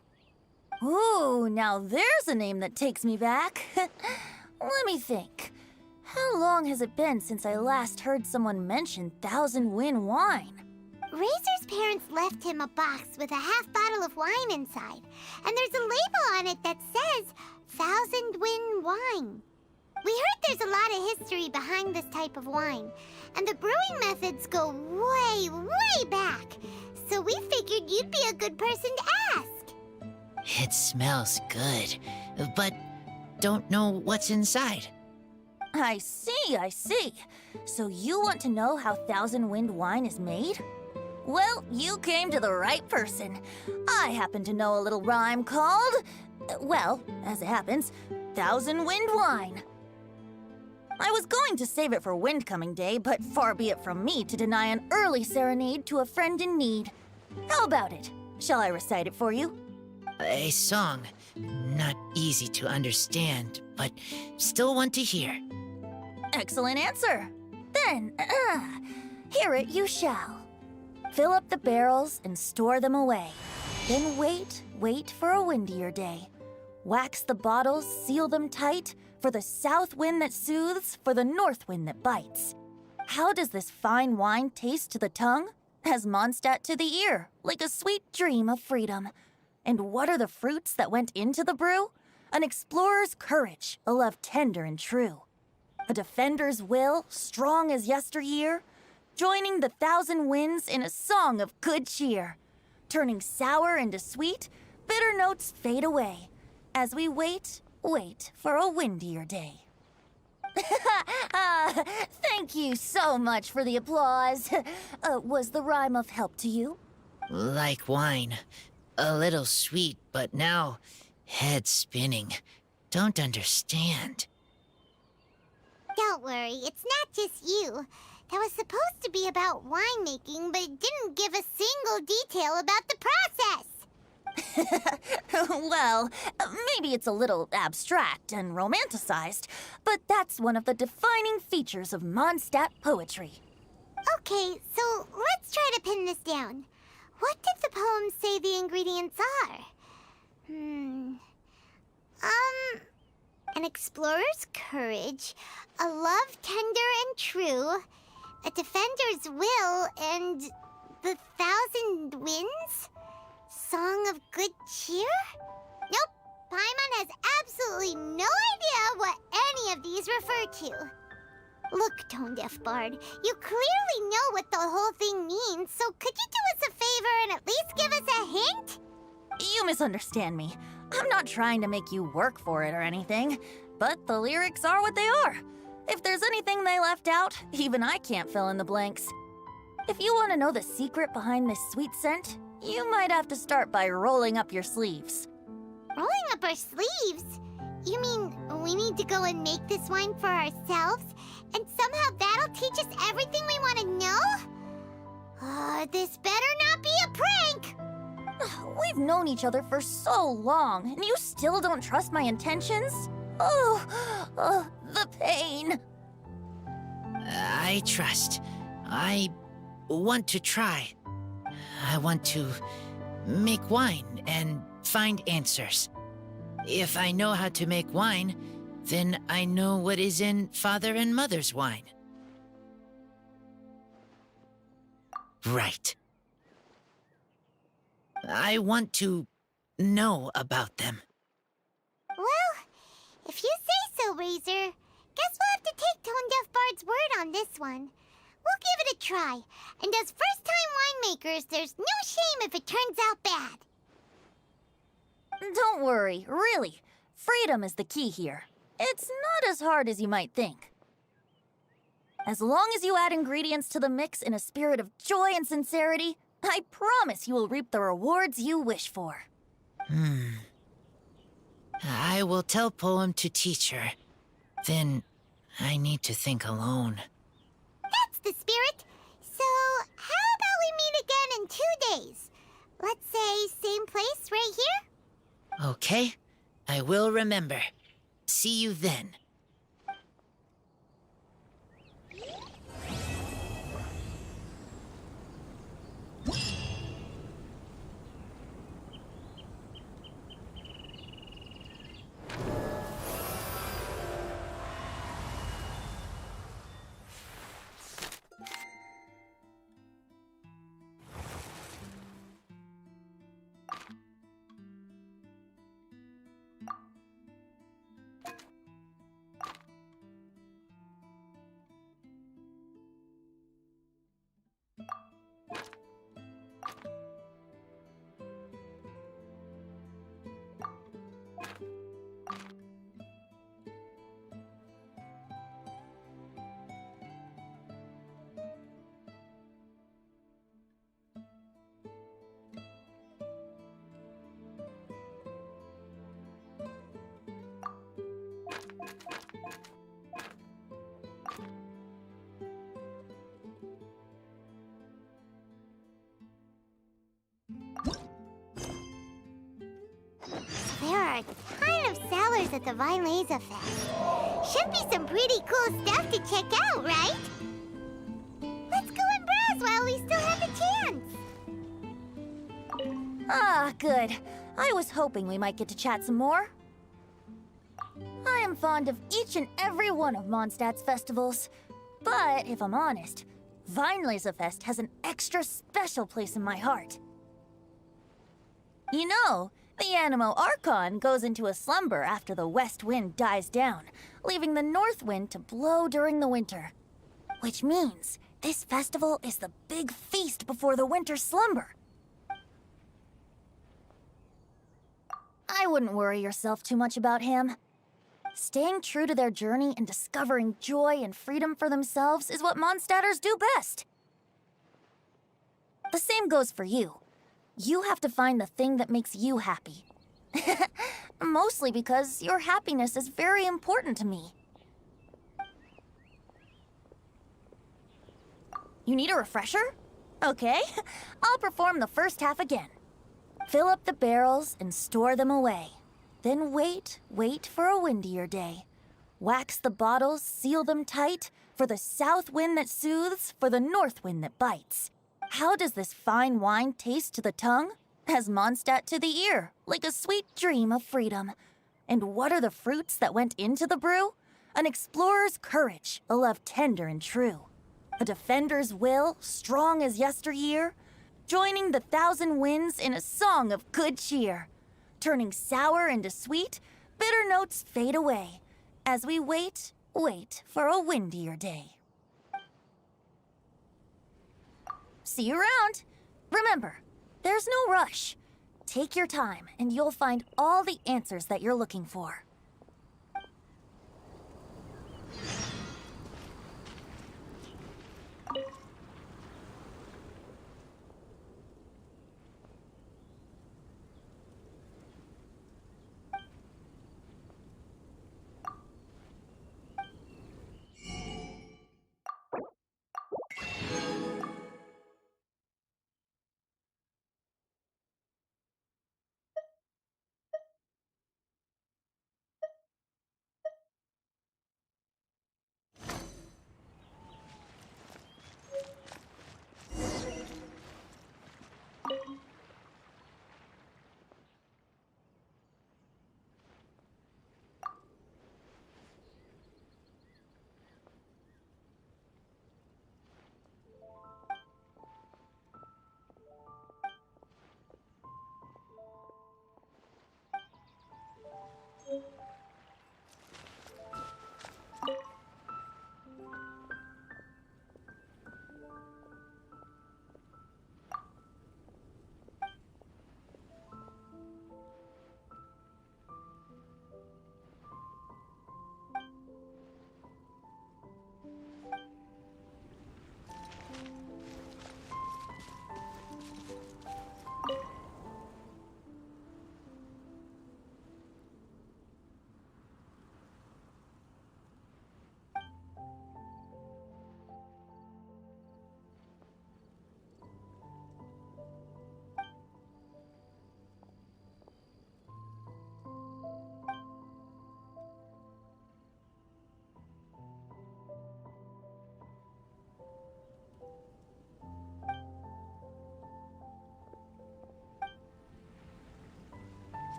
Ooh, now there's a name that takes me back. Let me think. How long has it been since I last heard someone mention Thousand Wind wine? Razor's parents left him a box with a half bottle of wine inside, and there's a label on it that says Thousand Wind wine. We heard there's a lot of history behind this type of wine, and the brewing methods go way, way back. So we figured you'd be a good person to ask. It smells good, but don't know what's inside. I see. So you want to know how Thousand Wind wine is made? Well, you came to the right person. I happen to know a little rhyme called, well, as it happens, Thousand Wind wine. I was going to save it for Windcoming Day, but far be it from me to deny an early serenade to a friend in need. How about it? Shall I recite it for you? A song. Not easy to understand, but still one to hear. Excellent answer. Then, hear it you shall. Fill up the barrels and store them away. Then wait for a windier day. Wax the bottles, seal them tight, for the south wind that soothes, for the north wind that bites. How does this fine wine taste to the tongue? As Mondstadt to the ear, like a sweet dream of freedom. And what are the fruits that went into the brew? An explorer's courage, a love tender and true. A defender's will, strong as yesteryear, joining the thousand winds in a song of good cheer. Turning sour into sweet, bitter notes fade away, as we wait for a windier day. Thank you so much for the applause. Was the rhyme of help to you? Like wine. A little sweet, but now head spinning. Don't understand. Don't worry, it's not just you. That was supposed to be about winemaking, but it didn't give a single detail about the process. Well, maybe it's a little abstract and romanticized, but that's one of the defining features of Mondstadt poetry. Okay, so let's try to pin this down. What did the poem say the ingredients are? An explorer's courage, a love tender and true, a defender's will, and the thousand winds? Song of good cheer? Nope, Paimon has absolutely no idea what any of these refer to. Look, Tone-Deaf Bard, you clearly know what the whole thing means, so could you do us a favor and at least give us a hint? You misunderstand me. I'm not trying to make you work for it or anything, but the lyrics are what they are. If there's anything they left out, even I can't fill in the blanks. If you want to know the secret behind this sweet scent, you might have to start by rolling up your sleeves. Rolling up our sleeves? You mean we need to go and make this wine for ourselves, and somehow that'll teach us everything we want to know? This better not be a prank! We've known each other for so long, and you still don't trust my intentions? Oh, the pain. I trust. I want to try. I want to make wine and find answers. If I know how to make wine, then I know what is in Father and Mother's wine. Right. I want to know about them. Well, if you say so, Razor, guess we'll have to take Tone-Deaf Bard's word on this one. We'll give it a try, and as first-time winemakers, there's no shame if it turns out bad. Don't worry, really. Freedom is the key here. It's not as hard as you might think. As long as you add ingredients to the mix in a spirit of joy and sincerity, I promise you will reap the rewards you wish for. I will tell Poem to teach her. Then I need to think alone. That's the spirit. So, how about we meet again in 2 days? Let's say same place right here? Okay, I will remember. See you then. are a ton of sellers at the Vinelaza Fest. Should be some pretty cool stuff to check out, right? Let's go and browse while we still have the chance. Ah, good. I was hoping we might get to chat some more. I am fond of each and every one of Mondstadt's festivals. But if I'm honest, Vinelaza Fest has an extra special place in my heart. You know, the Animo Archon goes into a slumber after the west wind dies down, leaving the north wind to blow during the winter. Which means this festival is the big feast before the winter slumber. I wouldn't worry yourself too much about him. Staying true to their journey and discovering joy and freedom for themselves is what Mondstadters do best. The same goes for you. You have to find the thing that makes you happy. Mostly because your happiness is very important to me. You need a refresher? Okay, I'll perform the first half again. Fill up the barrels and store them away. Then wait for a windier day. Wax the bottles, seal them tight, for the south wind that soothes, for the north wind that bites. How does this fine wine taste to the tongue? As Mondstadt to the ear, like a sweet dream of freedom. And what are the fruits that went into the brew? An explorer's courage, a love tender and true. A defender's will, strong as yesteryear. Joining the thousand winds in a song of good cheer. Turning sour into sweet, bitter notes fade away. As we wait for a windier day. See you around. Remember, there's no rush. Take your time and you'll find all the answers that you're looking for.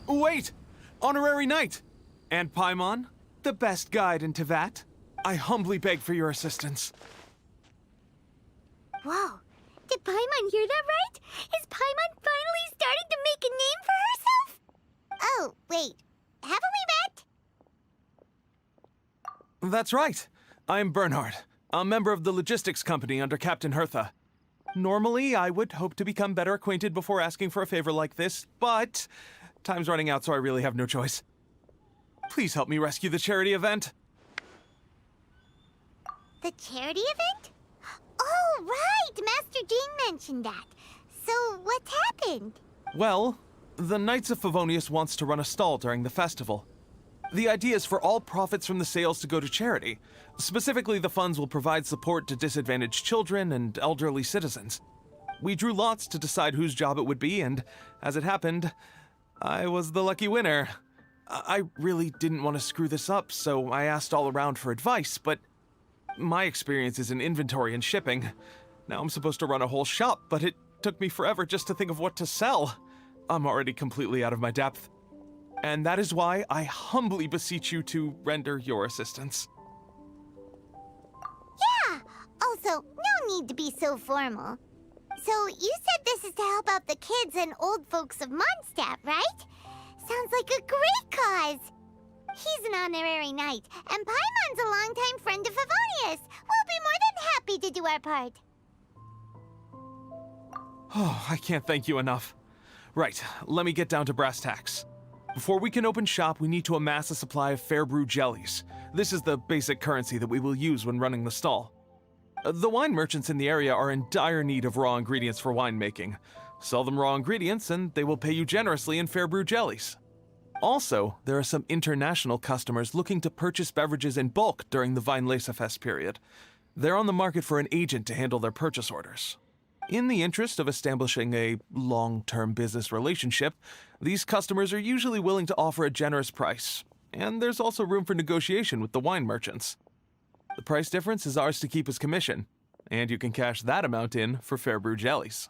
Wait! Honorary Knight! And Paimon, the best guide in Tevat. I humbly beg for your assistance. Whoa, did Paimon hear that right? Is Paimon finally starting to make a name for herself? Oh, wait, haven't we met? That's right. I'm Bernhard. a member of the logistics company under Captain Hertha. Normally, I would hope to become better acquainted before asking for a favor like this, but time's running out, so I really have no choice. Please help me rescue the charity event. The charity event? Oh, right! Master Jean mentioned that. So, what's happened? Well, the Knights of Favonius wants to run a stall during the festival. The idea is for all profits from the sales to go to charity. Specifically, the funds will provide support to disadvantaged children and elderly citizens. We drew lots to decide whose job it would be, and as it happened, I was the lucky winner. I really didn't want to screw this up, so I asked all around for advice, but my experience is in inventory and shipping. Now I'm supposed to run a whole shop, but it took me forever just to think of what to sell. I'm already completely out of my depth. And that is why I humbly beseech you to render your assistance. Yeah! Also, no need to be so formal. So, you said this is to help out the kids and old folks of Mondstadt, right? Sounds like a great cause! He's an honorary knight, and Paimon's a longtime friend of Favonius. We'll be more than happy to do our part. Oh, I can't thank you enough. Right, let me get down to brass tacks. Before we can open shop, we need to amass a supply of fair brew jellies. This is the basic currency that we will use when running the stall. The wine merchants in the area are in dire need of raw ingredients for winemaking. Sell them raw ingredients and they will pay you generously in fair brew jellies. Also, there are some international customers looking to purchase beverages in bulk during the Weinlesefest period. They're on the market for an agent to handle their purchase orders. In the interest of establishing a long-term business relationship, these customers are usually willing to offer a generous price, and there's also room for negotiation with the wine merchants. The price difference is ours to keep as commission, and you can cash that amount in for fair brew jellies.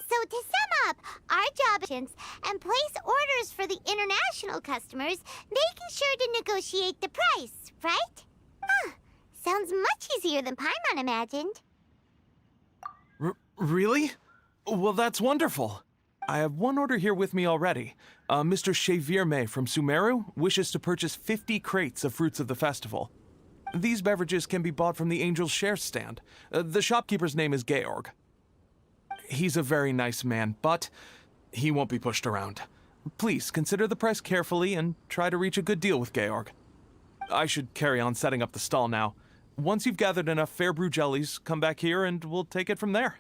So to sum up, our job is and place orders for the international customers, making sure to negotiate the price, right? Huh. Sounds much easier than Paimon imagined. Really? Well, that's wonderful. I have one order here with me already. Mr. Chevirme from Sumeru wishes to purchase 50 crates of fruits of the festival. These beverages can be bought from the Angel's Share stand. The shopkeeper's name is Georg. He's a very nice man, but he won't be pushed around. Please consider the price carefully and try to reach a good deal with Georg. I should carry on setting up the stall now. Once you've gathered enough fair brew jellies, come back here and we'll take it from there.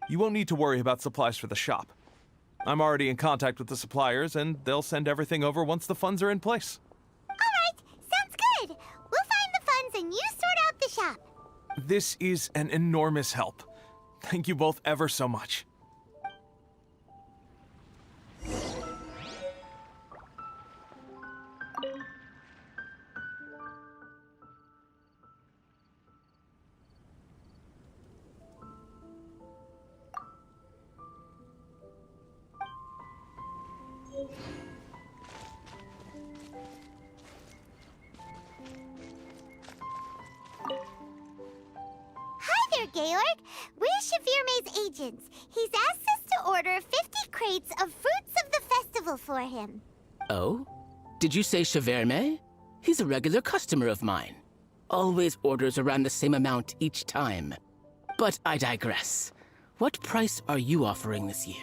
You won't need to worry about supplies for the shop. I'm already in contact with the suppliers, and they'll send everything over once the funds are in place. All right, sounds good. We'll find the funds and you sort out the shop. This is an enormous help. Thank you both ever so much. Hi there, Georg. We're Chevirme's agents. He's asked us to order 50 crates of fruits of the festival for him. Oh? Did you say Chevirme? He's a regular customer of mine. Always orders around the same amount each time. But I digress. What price are you offering this year?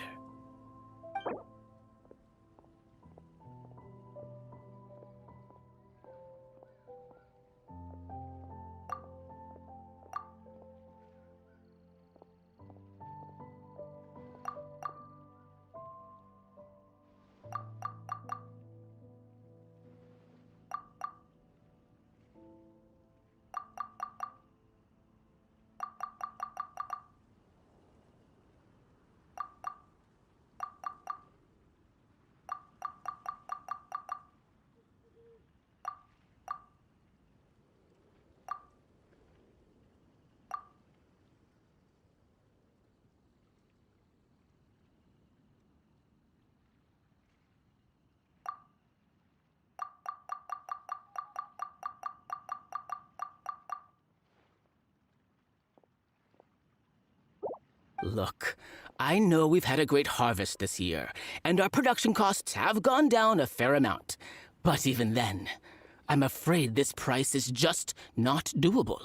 Look, I know we've had a great harvest this year, and our production costs have gone down a fair amount. But even then, I'm afraid this price is just not doable.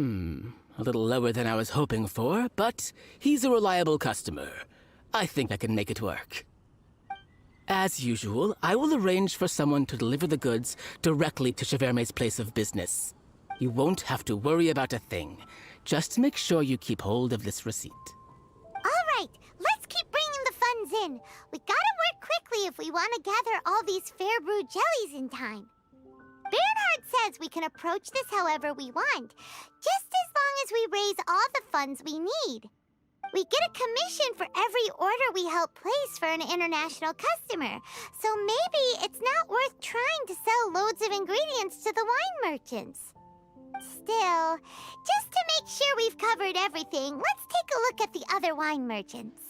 A little lower than I was hoping for, but he's a reliable customer. I think I can make it work. As usual, I will arrange for someone to deliver the goods directly to Cheverme's place of business. You won't have to worry about a thing. Just make sure you keep hold of this receipt. All right, let's keep bringing the funds in. We gotta work quickly if we want to gather all these fair brew jellies in time. Bernhard says we can approach this however we want, just as long as we raise all the funds we need. We get a commission for every order we help place for an international customer, so maybe it's not worth trying to sell loads of ingredients to the wine merchants. Still, just to make sure we've covered everything, let's take a look at the other wine merchants.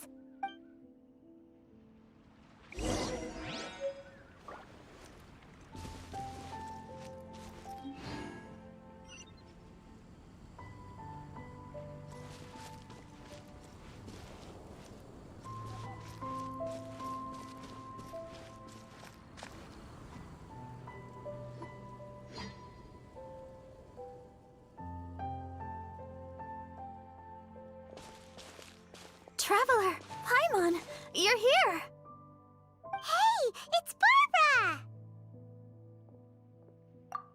Traveler, Paimon, you're here! Hey, it's Barbara!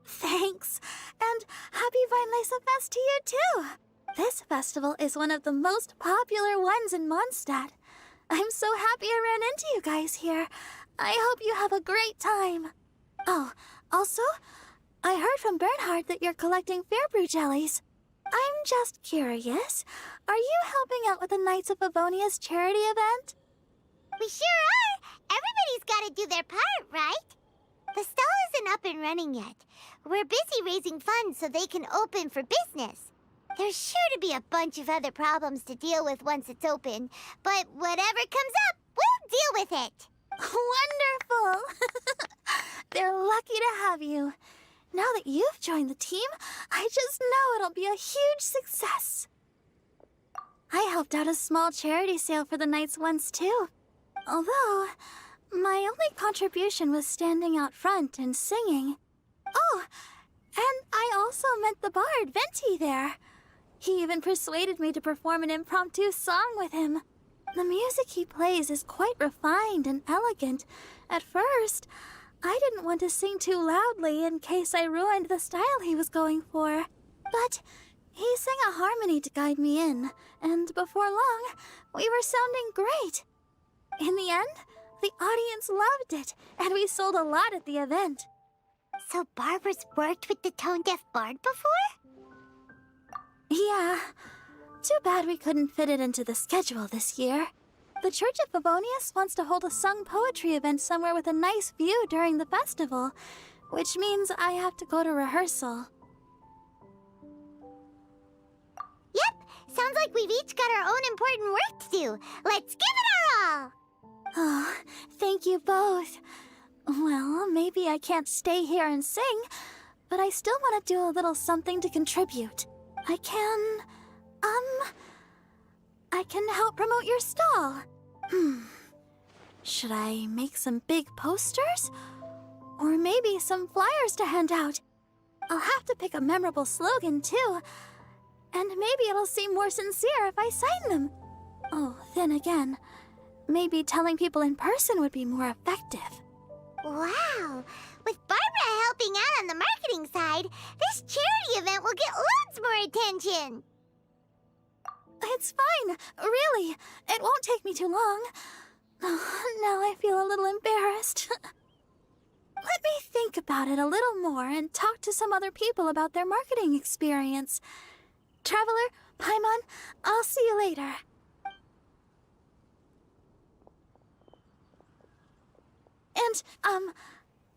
Thanks, and happy Weinlese Fest to you too! This festival is one of the most popular ones in Mondstadt. I'm so happy I ran into you guys here. I hope you have a great time. Oh, also, I heard from Bernhard that you're collecting Fairbrew jellies. I'm just curious, are you helping out with the Knights of Favonia's charity event? We sure are! Everybody's gotta do their part, right? The stall isn't up and running yet. We're busy raising funds so they can open for business. There's sure to be a bunch of other problems to deal with once it's open, but whatever comes up, we'll deal with it. Wonderful! They're lucky to have you. Now that you've joined the team, I just know it'll be a huge success. I helped out a small charity sale for the Knights once, too. Although, my only contribution was standing out front and singing. Oh, and I also met the bard, Venti, there. He even persuaded me to perform an impromptu song with him. The music he plays is quite refined and elegant. At first, I didn't want to sing too loudly in case I ruined the style he was going for. But he sang a harmony to guide me in, and before long, we were sounding great. In the end, the audience loved it, and we sold a lot at the event. So Barbara's worked with the tone-deaf bard before? Yeah. Too bad we couldn't fit it into the schedule this year. The Church of Favonius wants to hold a sung poetry event somewhere with a nice view during the festival, which means I have to go to rehearsal. Yep, sounds like we've each got our own important work to do. Let's give it our all! Oh, thank you both. Well, maybe I can't stay here and sing, but I still want to do a little something to contribute. I can help promote your stall. Should I make some big posters? Or maybe some flyers to hand out? I'll have to pick a memorable slogan, too. And maybe it'll seem more sincere if I sign them. Oh, then again, maybe telling people in person would be more effective. Wow! With Barbara helping out on the marketing side, this charity event will get loads more attention! It's fine, really. It won't take me too long. Oh, now I feel a little embarrassed. Let me think about it a little more and talk to some other people about their marketing experience. Traveler, Paimon, I'll see you later. And,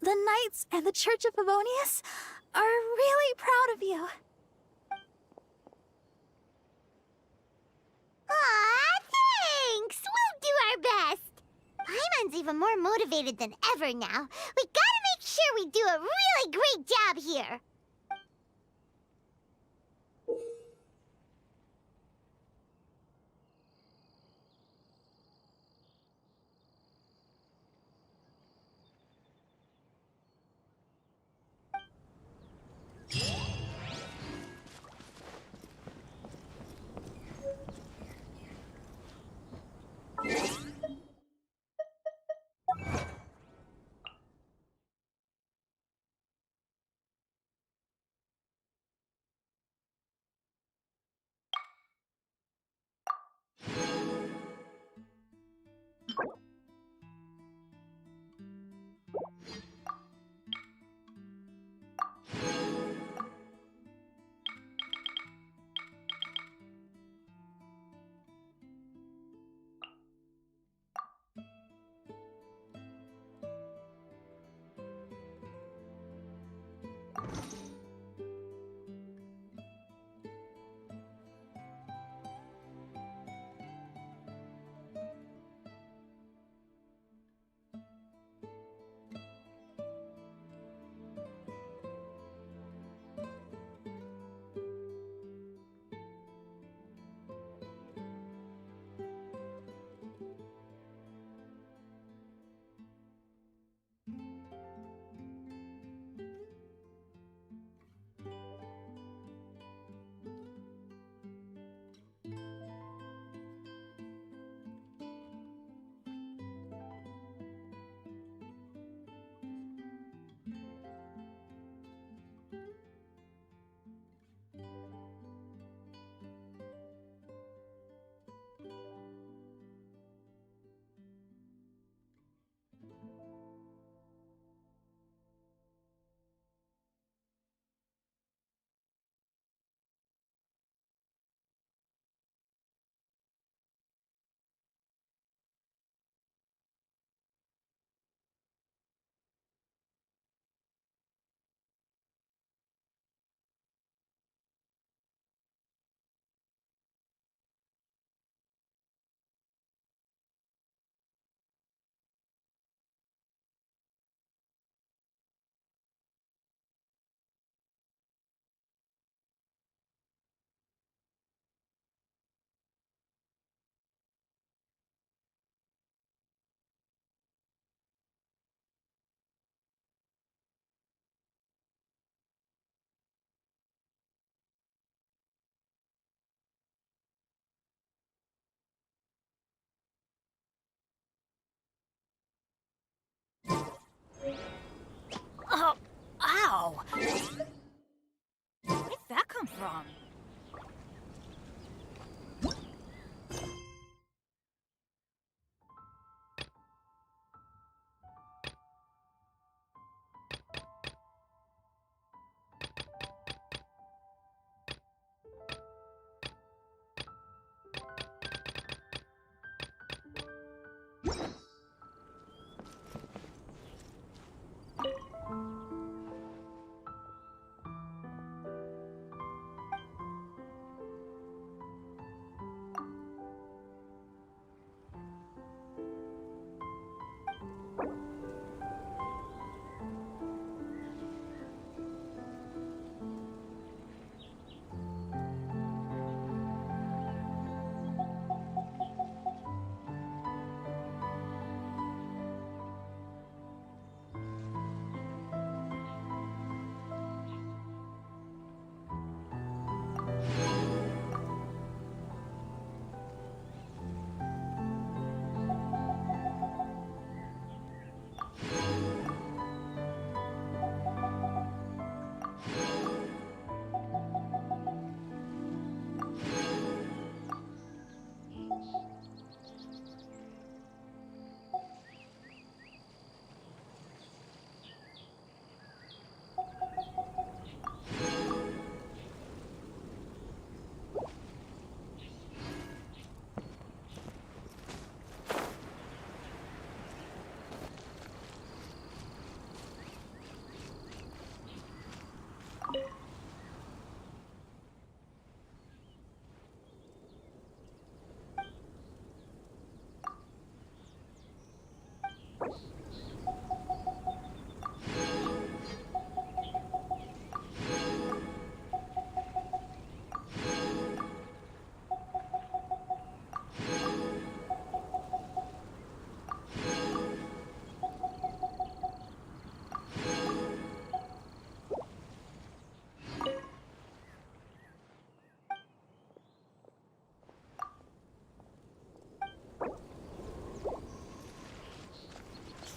the Knights and the Church of Favonius are really proud of you. Aw, thanks! We'll do our best! Paimon's even more motivated than ever now. We gotta make sure we do a really great job here!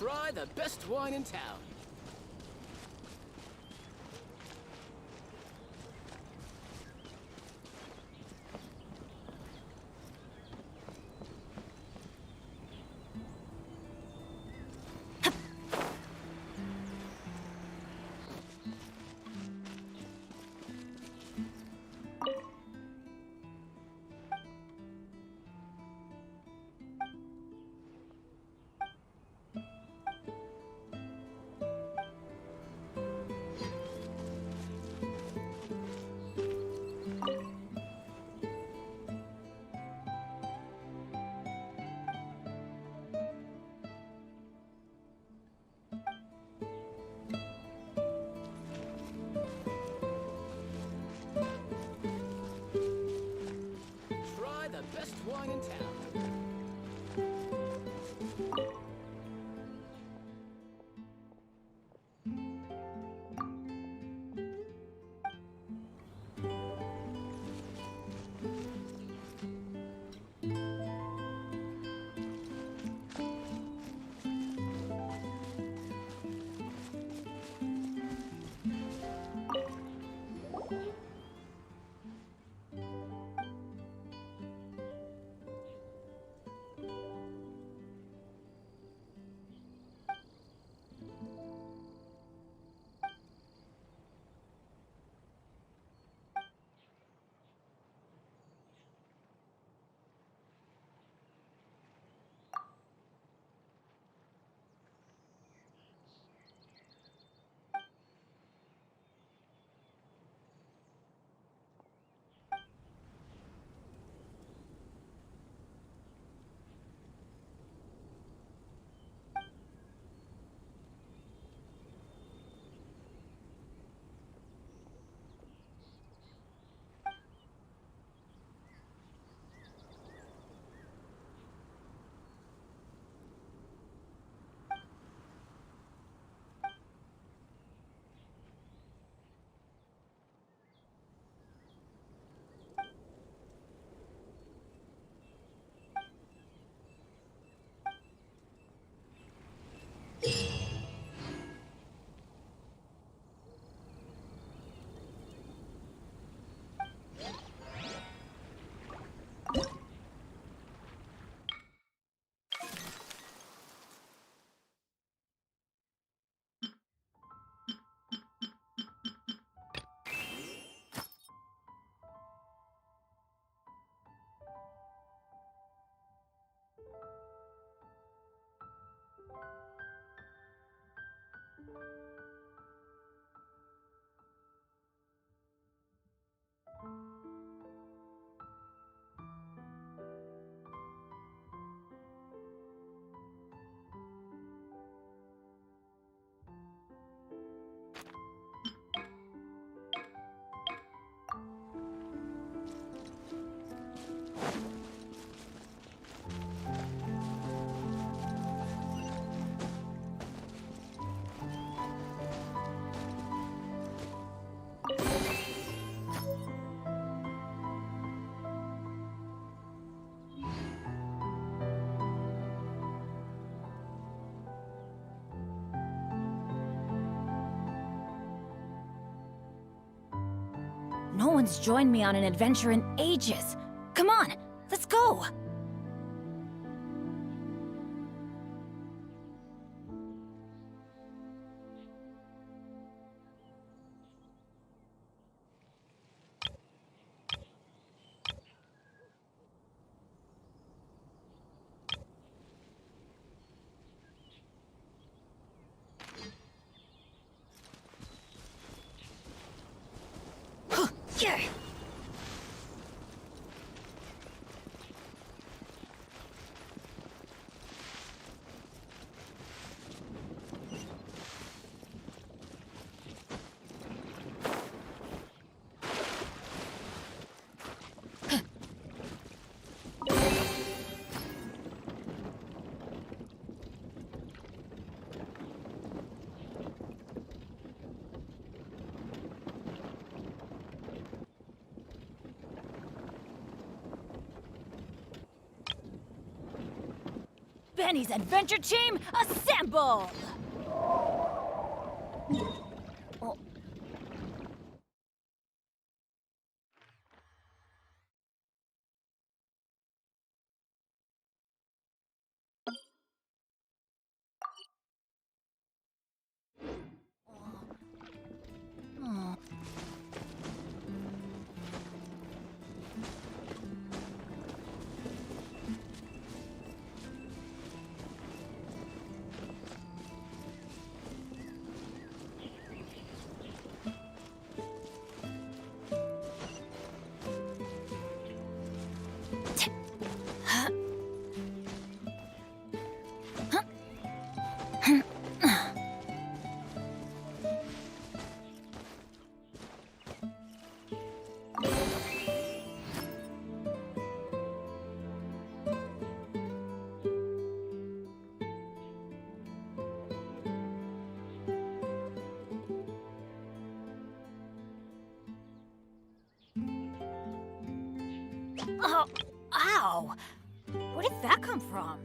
Try the best wine in town. Try the best wine in town. No one's joined me on an adventure in ages. Come on, let's go! Benny's adventure team, assemble! Oh, ow! Where did that come from?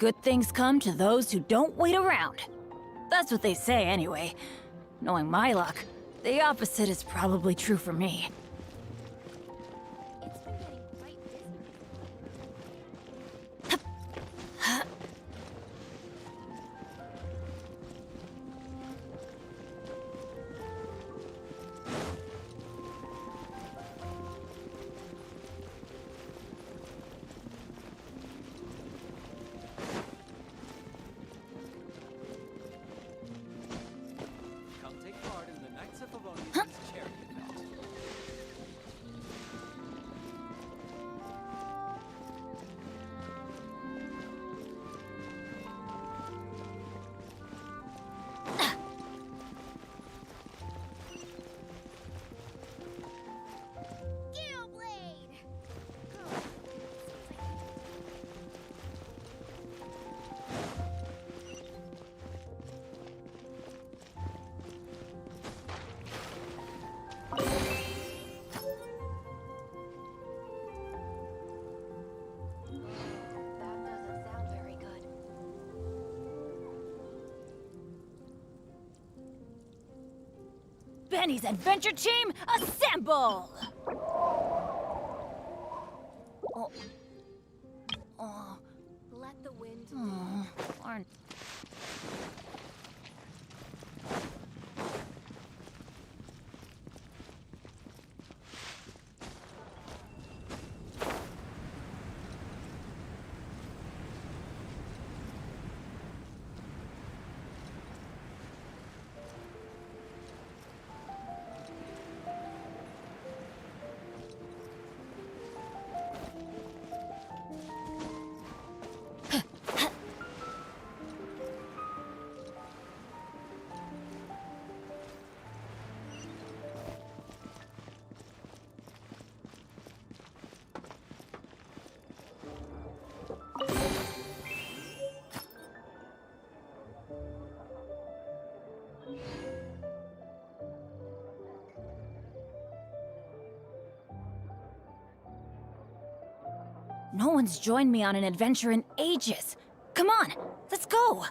Good things come to those who don't wait around. That's what they say anyway. Knowing my luck, the opposite is probably true for me. Come take part in the Knights of Favonius' charity event. That doesn't sound very good. Benny's Adventure Team, assemble! Let the wind. Darn. No one's joined me on an adventure in ages. Come on, let's go!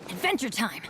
Adventure time!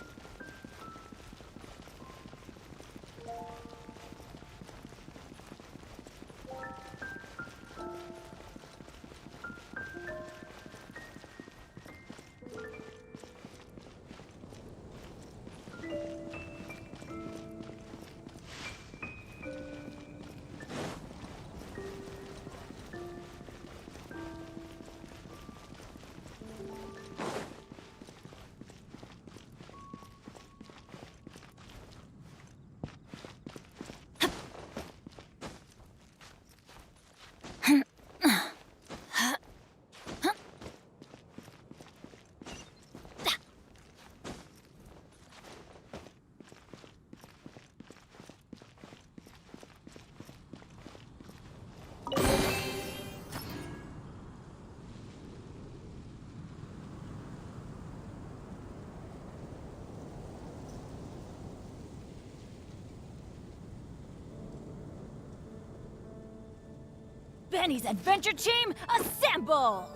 Benny's Adventure Team, assemble!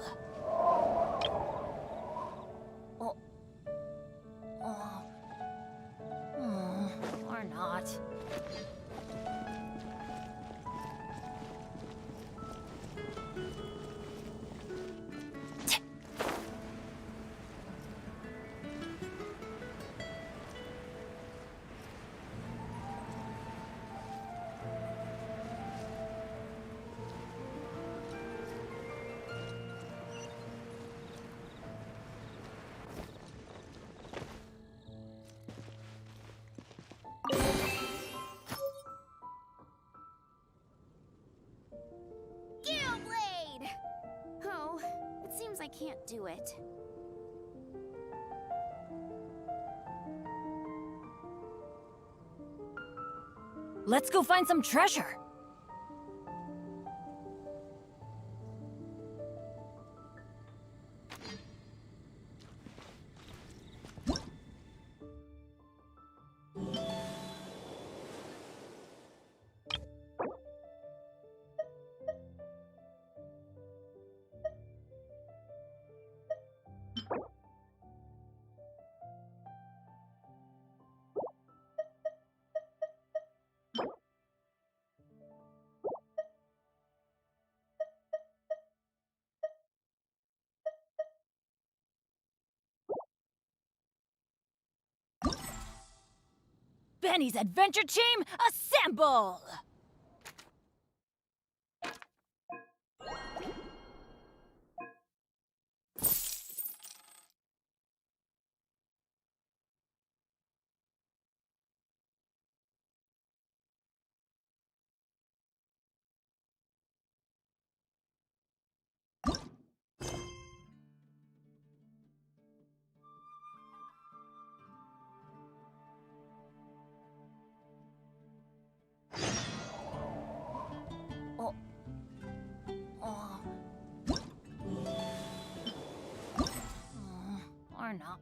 Or not. can't do it. Let's go find some treasure. Benny's adventure team, assemble! Or not.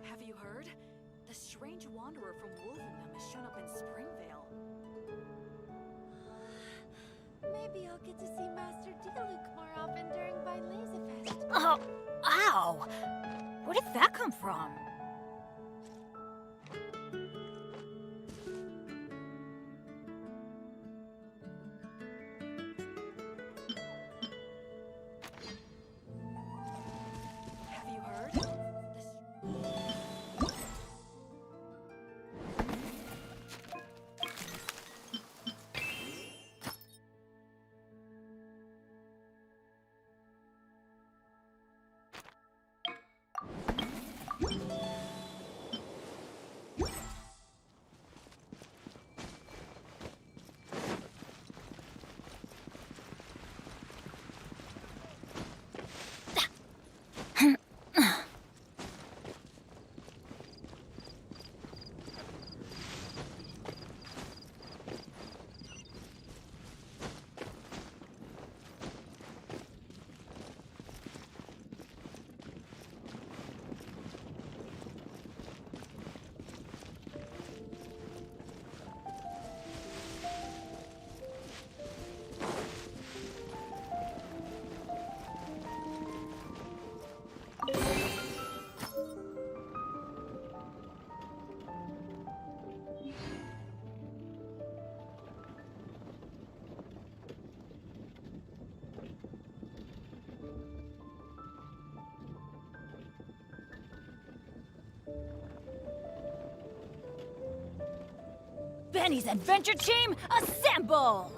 Have you heard? The strange wanderer from Wolvenham has shown up in Springvale. Maybe I'll get to see Master Diluc more often during Lazy Fest. Oh, ow! Where did that come from? Have you heard? The Benny's adventure team, assemble!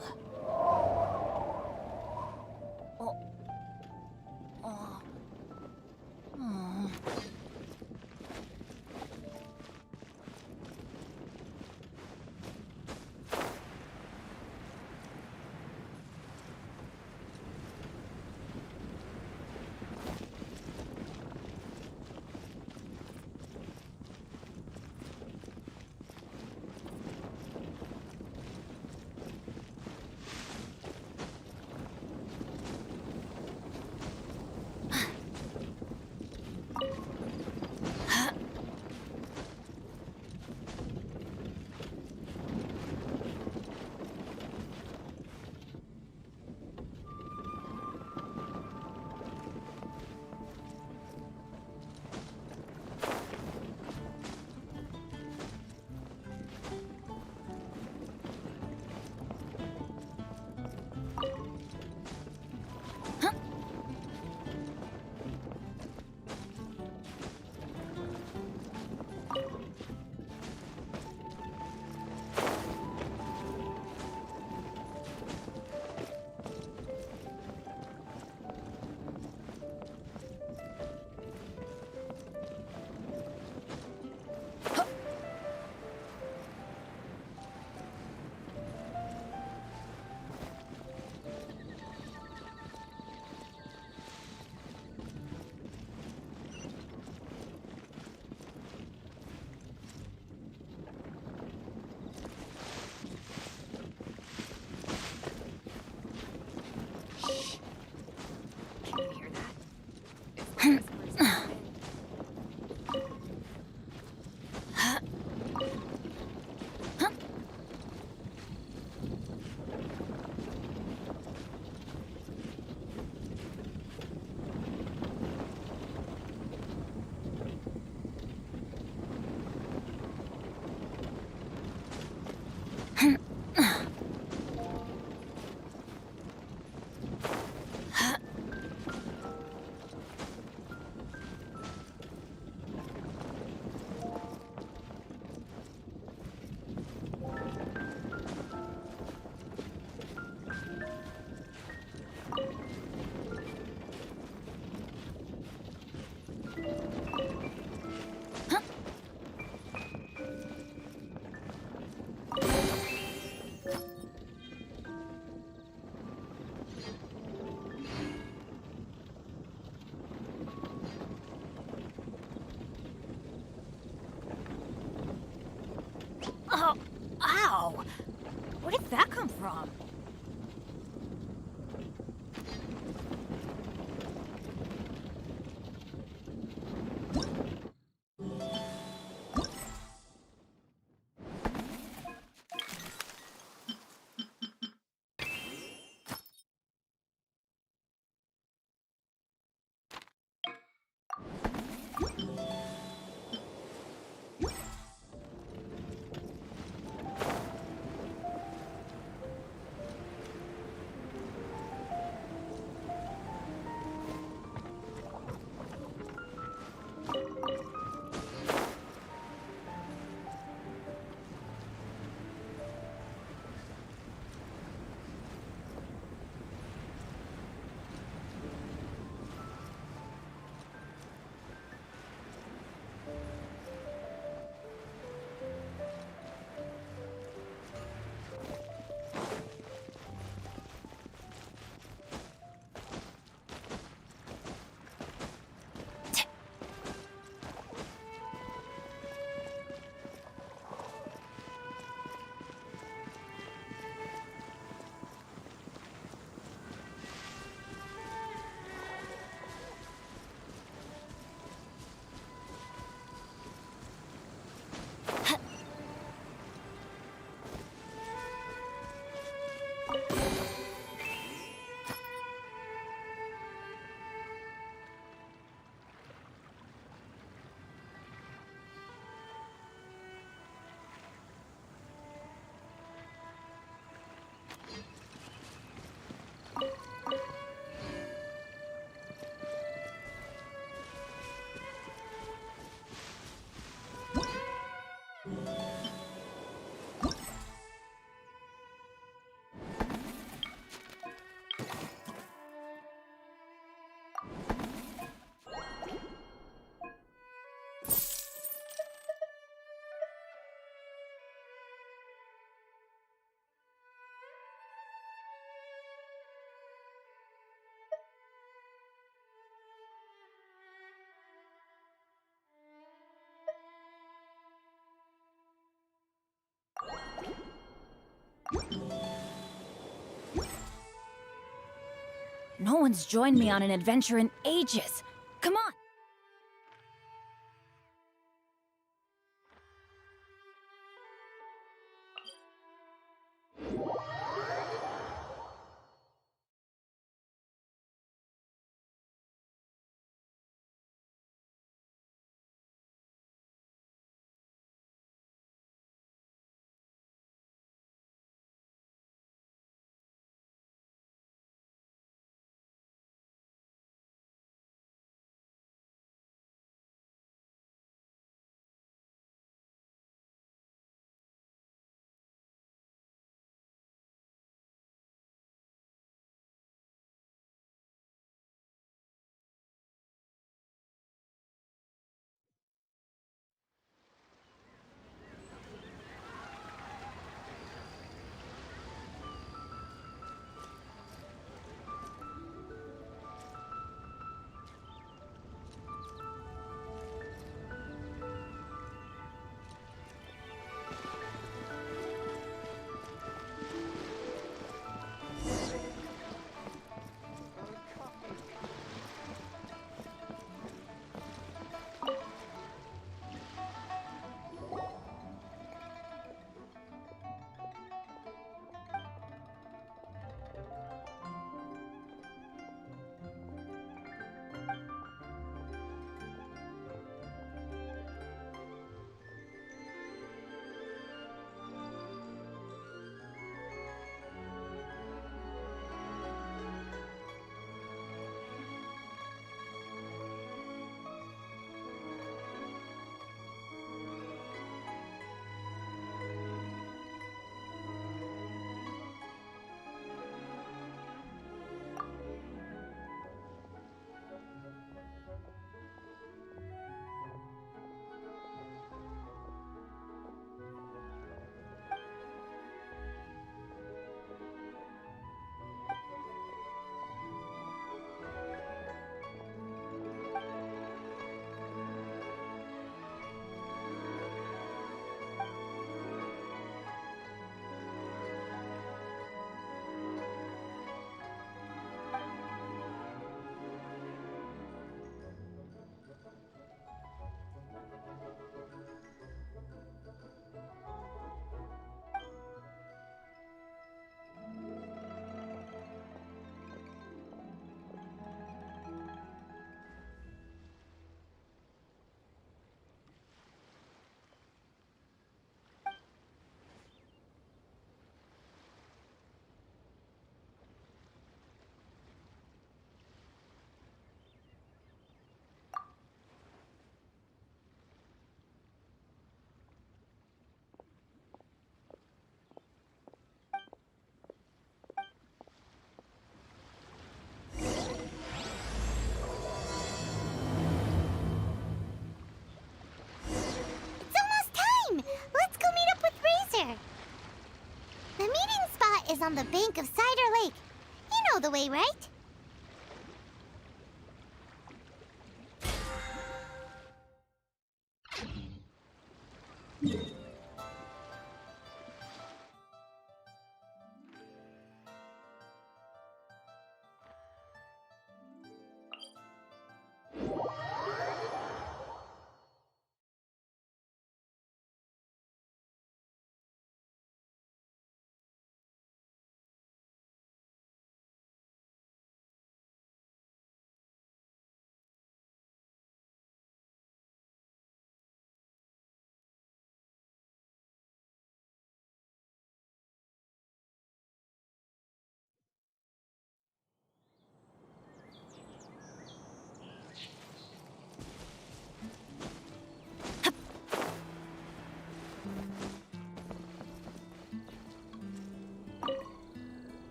Oh, ow! Where did that come from? No one's joined me on an adventure in ages. Come on! The meeting spot is on the bank of Cider Lake. You know the way, right?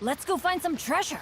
Let's go find some treasure.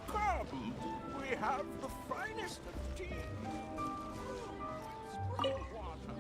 Come, we have the finest of tea. Spring water.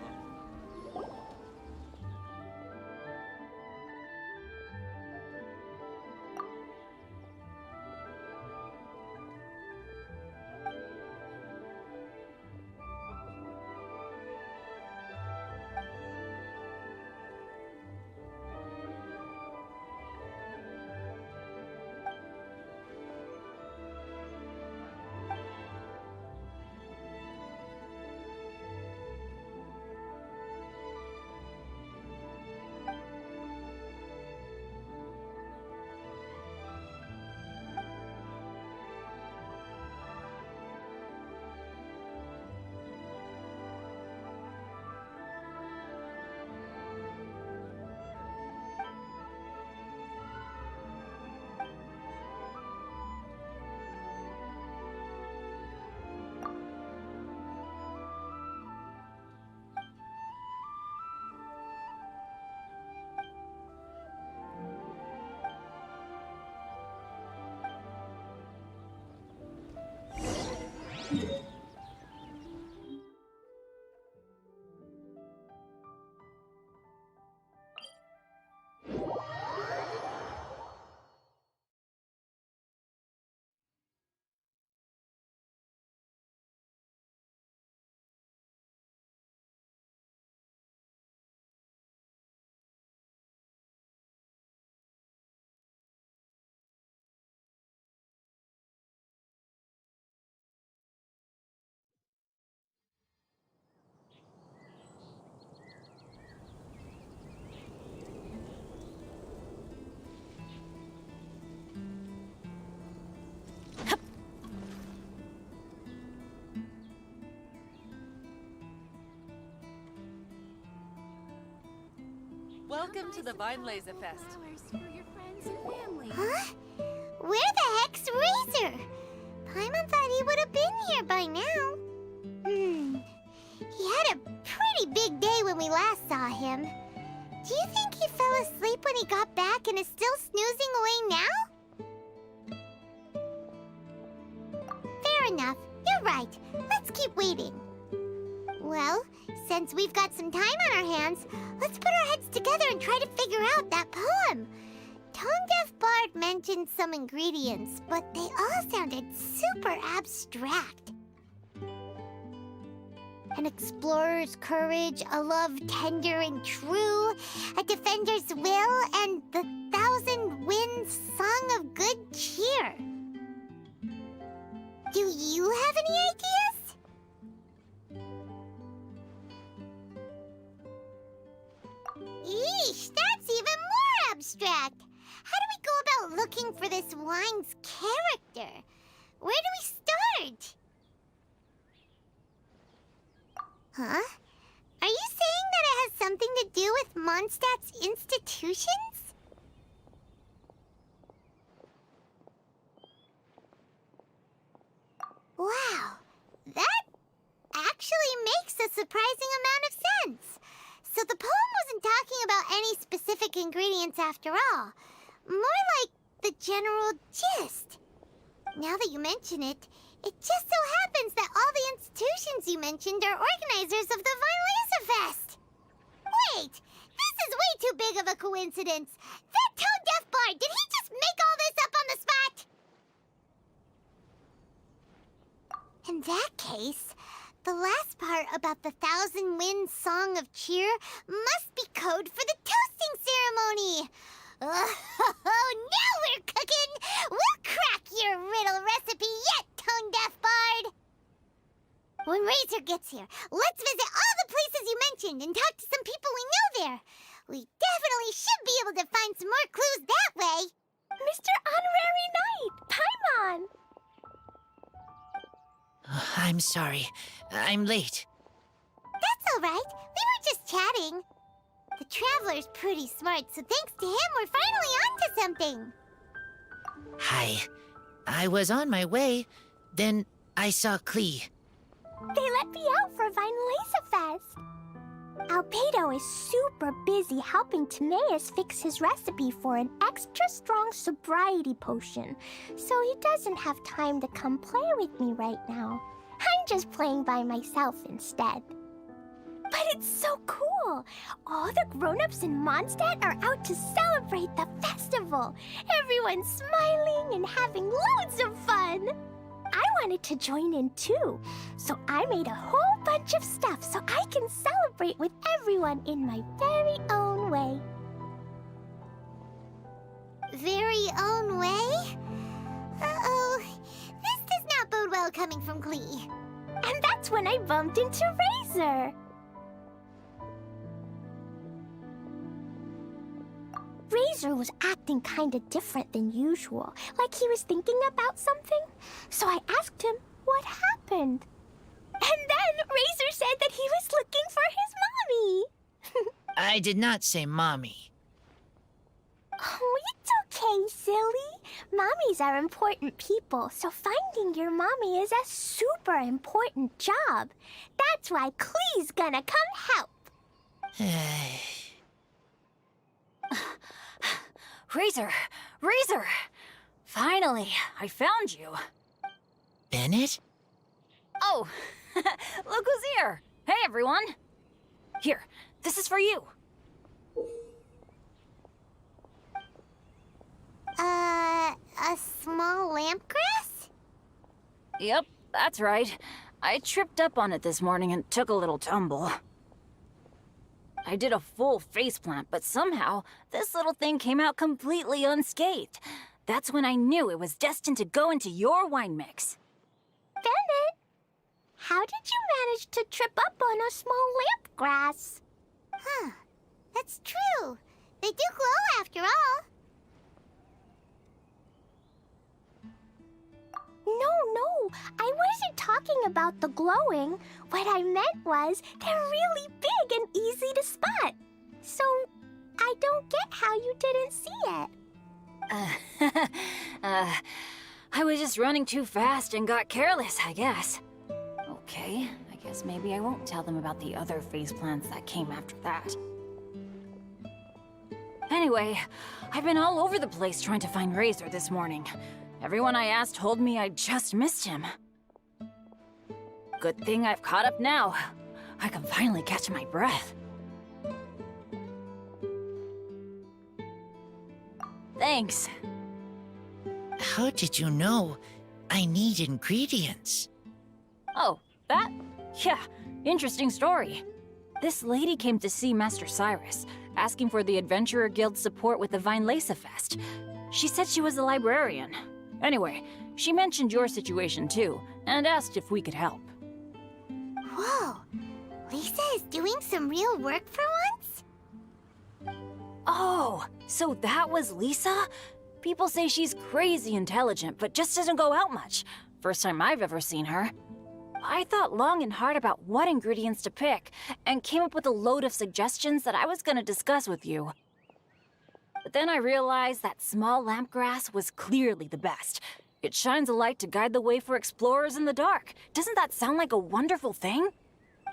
Welcome to the Vine Laser Fest. Huh? Where the heck's Razor? Paimon thought he would have been here by now. He had a pretty big day when we last saw him. Do you think he fell asleep when he got back and is still snoozing away now? Fair enough. You're right. Let's keep waiting. Well, since we've got some time on our hands, let's put our heads together and try to figure out that poem. Tone-deaf Bard mentioned some ingredients, but they all sounded super abstract. An explorer's courage, a love tender and true, a defender's will, and the thousand winds song of good cheer. Do you have any ideas? Eesh, that's even more abstract. How do we go about looking for this wine's character? Where do we start? Huh? Are you saying that it has something to do with Mondstadt's institutions? Wow, that actually makes a surprising amount of sense. So the poem wasn't talking about any specific ingredients after all. More like the general gist. Now that you mention it, It just so happens that all the institutions you mentioned are organizers of the Vine Laser Fest. Wait, this is way too big of a coincidence. That tone-deaf bard, did he just make all this up on the spot? In that case, the last part about the Thousand Winds Song of Cheer must be code for the toasting ceremony. Oh, now we're cooking! We'll crack your riddle recipe yet, tone-deaf bard! When Razor gets here, let's visit all the places you mentioned and talk to some people we know there. We definitely should be able to find some more clues that way. Mr. Honorary Knight, Paimon! I'm sorry. I'm late. That's all right. We were just chatting. The Traveler's pretty smart, so thanks to him, we're finally onto something. Hi. I was on my way, then I saw Klee. They let me out for Vine Laser Fest. Albedo is super busy helping Timaeus fix his recipe for an extra strong sobriety potion, so he doesn't have time to come play with me right now. I'm just playing by myself instead. But it's so cool! All the grown-ups in Mondstadt are out to celebrate the festival. Everyone's smiling and having loads of fun. I wanted to join in too, so I made a whole bunch of stuff so I can celebrate with everyone in my very own way. Very own way? Uh-oh. This does not bode well coming from Klee. And that's when I bumped into Razor. Razor was acting kinda different than usual, like he was thinking about something. So I asked him what happened. And then Razor said that he was looking for his mommy. I did not say mommy. Oh, it's okay, silly. Mommies are important people, so finding your mommy is a super important job. That's why Klee's gonna come help. Razor! Razor! Finally, I found you. Bennett? Oh, look who's here! Hey, everyone! Here, this is for you. A small lampgrass? Yep, that's right. I tripped up on it this morning and took a little tumble. I did a full faceplant, but somehow this little thing came out completely unscathed. That's when I knew it was destined to go into your wine mix. Bennett, how did you manage to trip up on a small lampgrass? Huh. That's true. They do glow after all. No, I wasn't talking about the glowing. What I meant was they're really big and easy to spot. So, I don't get how you didn't see it. I was just running too fast and got careless, I guess. Okay, I guess maybe I won't tell them about the other faceplants that came after that. Anyway, I've been all over the place trying to find Razor this morning. Everyone I asked told me I just missed him. Good thing I've caught up now. I can finally catch my breath. Thanks. How did you know I need ingredients? Oh, that? Yeah, interesting story. This lady came to see Master Cyrus, asking for the Adventurer Guild's support with the Vine Laser Fest. She said she was a librarian. Anyway, she mentioned your situation too, and asked if we could help. Whoa, Lisa is doing some real work for once? Oh, so that was Lisa? People say she's crazy intelligent, but just doesn't go out much. First time I've ever seen her. I thought long and hard about what ingredients to pick, and came up with a load of suggestions that I was gonna discuss with you. But then I realized that small lampgrass was clearly the best. It shines a light to guide the way for explorers in the dark. Doesn't that sound like a wonderful thing?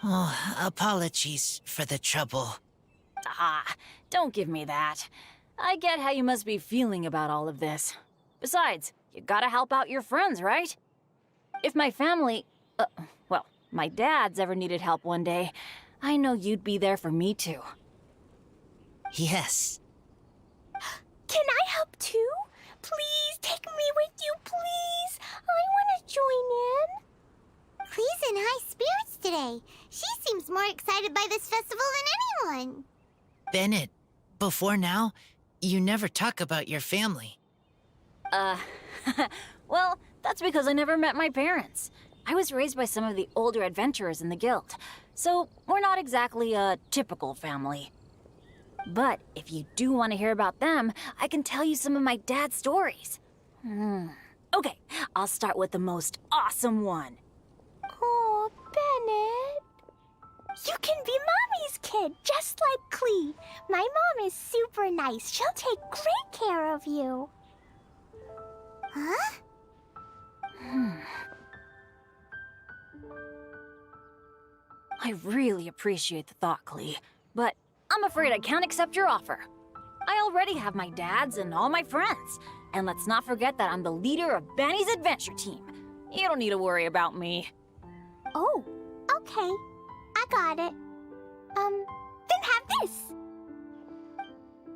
Oh, apologies for the trouble. Ah, don't give me that. I get how you must be feeling about all of this. Besides, you gotta help out your friends, right? If my family, well, my dad's ever needed help one day, I know you'd be there for me too. Yes. Can I help too? Please take me with you, please. I want to join in. Clee's in high spirits today. She seems more excited by this festival than anyone. Bennett, before now, you never talk about your family. Well, that's because I never met my parents. I was raised by some of the older adventurers in the guild, so we're not exactly a typical family. But if you do want to hear about them, I can tell you some of my dad's stories. Okay, I'll start with the most awesome one. Oh, Bennett. You can be Mommy's kid, just like Clee. My mom is super nice. She'll take great care of you. Huh? I really appreciate the thought, Clee, but I'm afraid I can't accept your offer. I already have my dad's and all my friends. And let's not forget that I'm the leader of Benny's adventure team. You don't need to worry about me. Oh, okay. I got it. Then have this.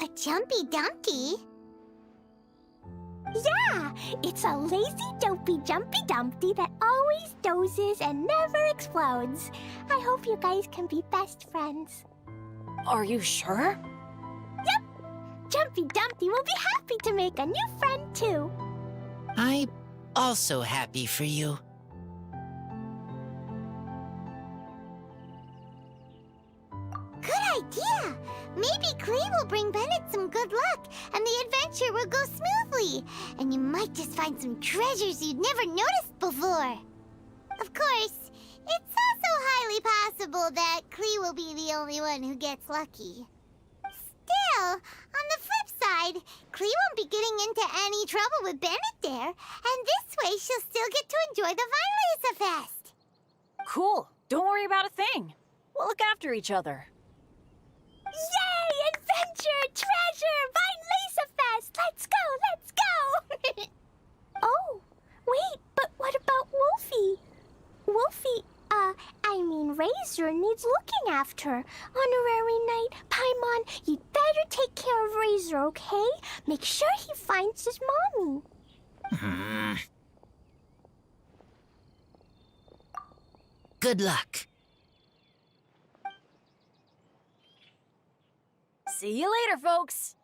A Jumpy Dumpty? Yeah, it's a lazy, dopey, jumpy dumpty that always dozes and never explodes. I hope you guys can be best friends. Are you sure? Yep. Jumpy Dumpty will be happy to make a new friend, too. I'm also happy for you. Good idea! Maybe Clee will bring Bennett some good luck, and the adventure will go smoothly. And you might just find some treasures you'd never noticed before. Of course, it's also highly possible that Clee will be the only one who gets lucky. Still, on the flip side, Clee won't be getting into any trouble with Bennett there, and this way she'll still get to enjoy the Vine Fest. Cool. Don't worry about a thing. We'll look after each other. Yay! Adventure! Treasure! Vine Fest! Let's go! Let's go! Oh, wait, but what about Wolfie? Wolfie, Razor needs looking after. Honorary Knight, Paimon, you'd better take care of Razor, okay? Make sure he finds his mommy. Good luck. See you later, folks.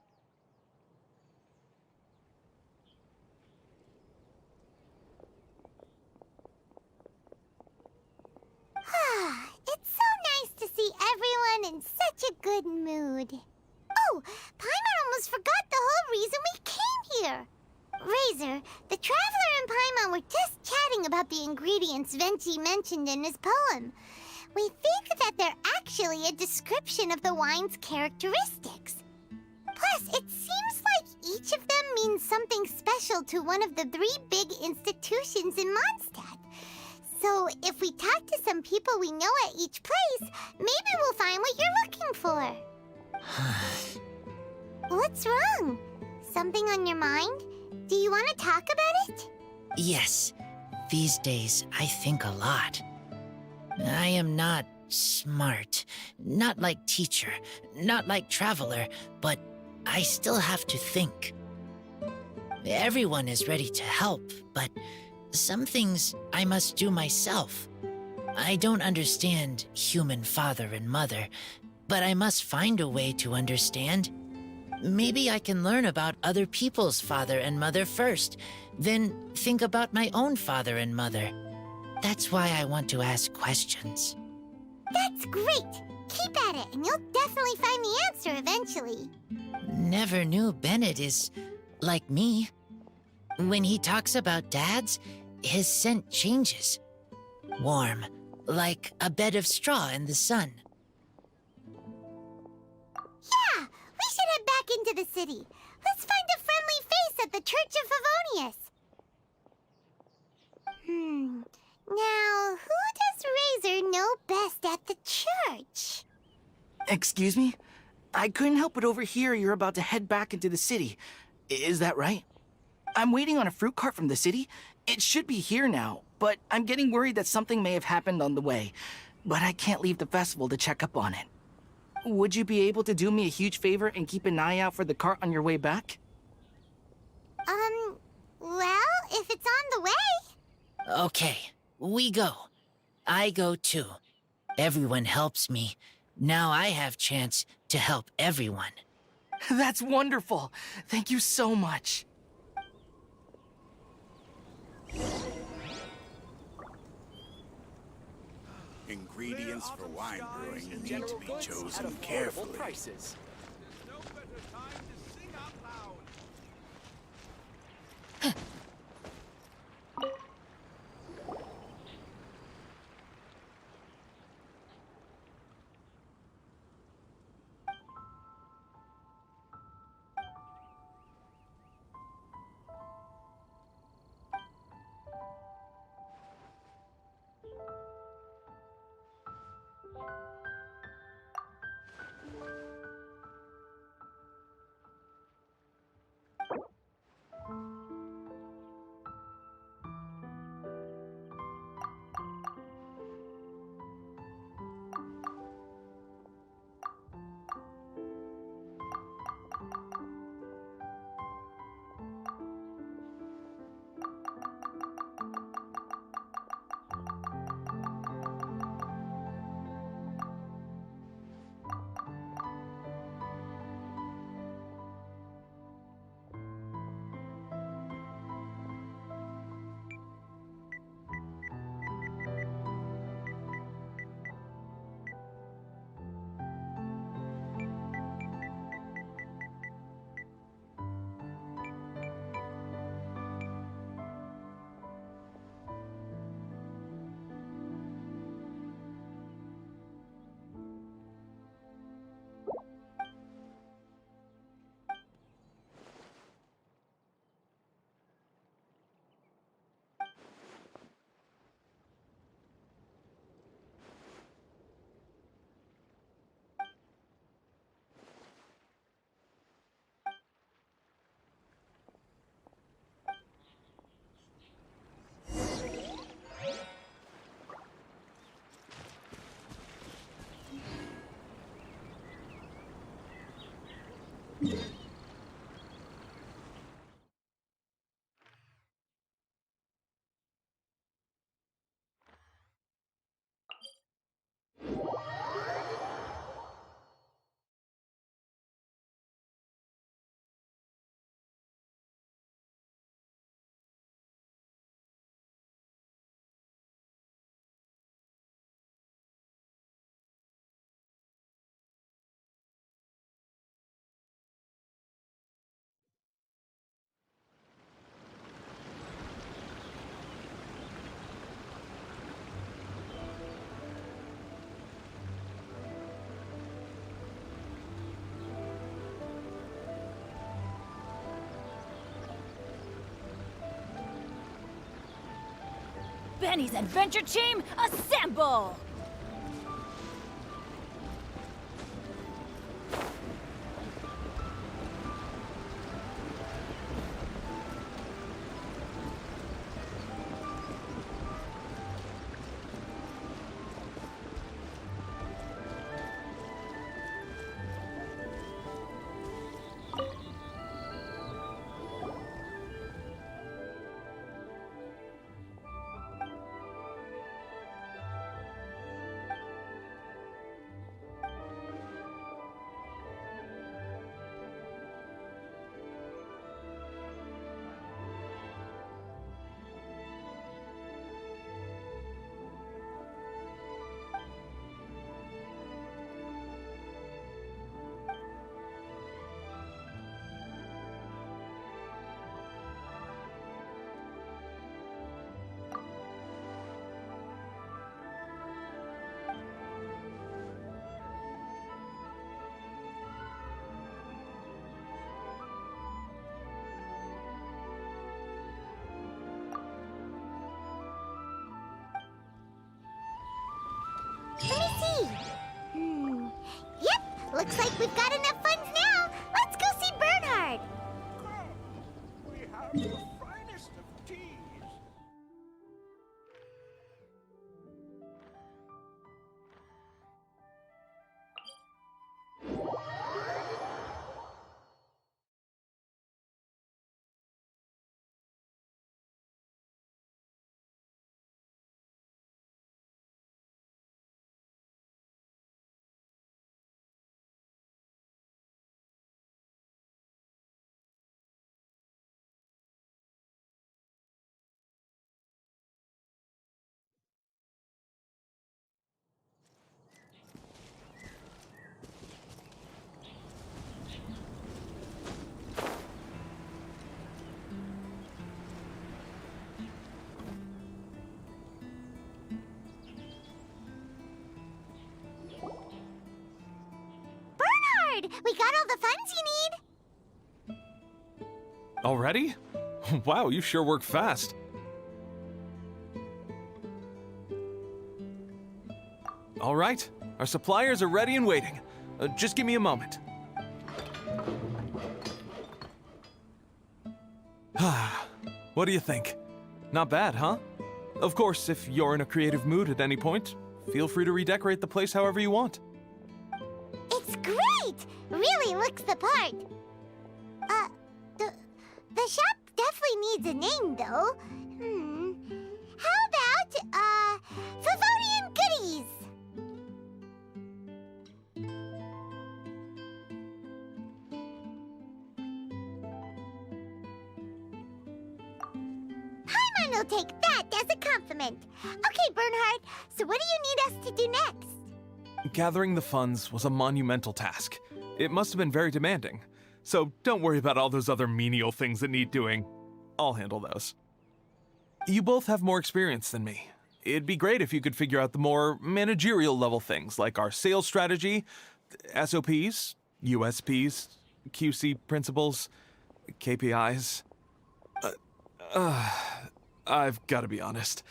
It's so nice to see everyone in such a good mood. Oh, Paimon almost forgot the whole reason we came here. Razor, the Traveler and Paimon were just chatting about the ingredients Venti mentioned in his poem. We think that they're actually a description of the wine's characteristics. Plus, it seems like each of them means something special to one of the 3 big institutions in Mondstadt. So, if we talk to some people we know at each place, maybe we'll find what you're looking for. What's wrong? Something on your mind? Do you want to talk about it? Yes, these days I think a lot. I am not smart, not like teacher, not like traveler, but I still have to think. Everyone is ready to help, but some things I must do myself. I don't understand human father and mother, but I must find a way to understand. Maybe I can learn about other people's father and mother first, then think about my own father and mother. That's why I want to ask questions. That's great! Keep at it, and you'll definitely find the answer eventually. Never knew Bennett is like me. When he talks about dads, his scent changes. Warm, like a bed of straw in the sun. Yeah! We should head back into the city. Let's find a friendly face at the Church of Favonius. Now, who does Razor know best at the church? Excuse me? I couldn't help but overhear you're about to head back into the city. Is that right? I'm waiting on a fruit cart from the city. It should be here now. but I'm getting worried that something may have happened on the way. But I can't leave the festival to check up on it. Would you be able to do me a huge favor and keep an eye out for the cart on your way back? Well, if it's on the way. Okay, we go. I go too. Everyone helps me. Now I have chance to help everyone. That's wonderful. Thank you so much. Ingredients for wine brewing need to be chosen carefully. Prices. Benny's adventure team, assemble! Let me see. Yep, looks like we've got enough funds now. Let's go see Bernhard. We have the finest of teas. Bernhard! We got all the funds you need! Already? Wow, you sure work fast. All right, our suppliers are ready and waiting. Just give me a moment. What do you think? Not bad, huh? Of course, if you're in a creative mood at any point, feel free to redecorate the place however you want. It's great! Really looks the part. The shop definitely needs a name, though. How about, Favonian Goodies? Paimon will take that as a compliment. Okay, Bernhard, so what do you need us to do next? Gathering the funds was a monumental task. It must have been very demanding. So don't worry about all those other menial things that need doing. I'll handle those. You both have more experience than me. It'd be great if you could figure out the more managerial level things, like our sales strategy, SOPs, USPs, QC principles, KPIs. I've got to be honest.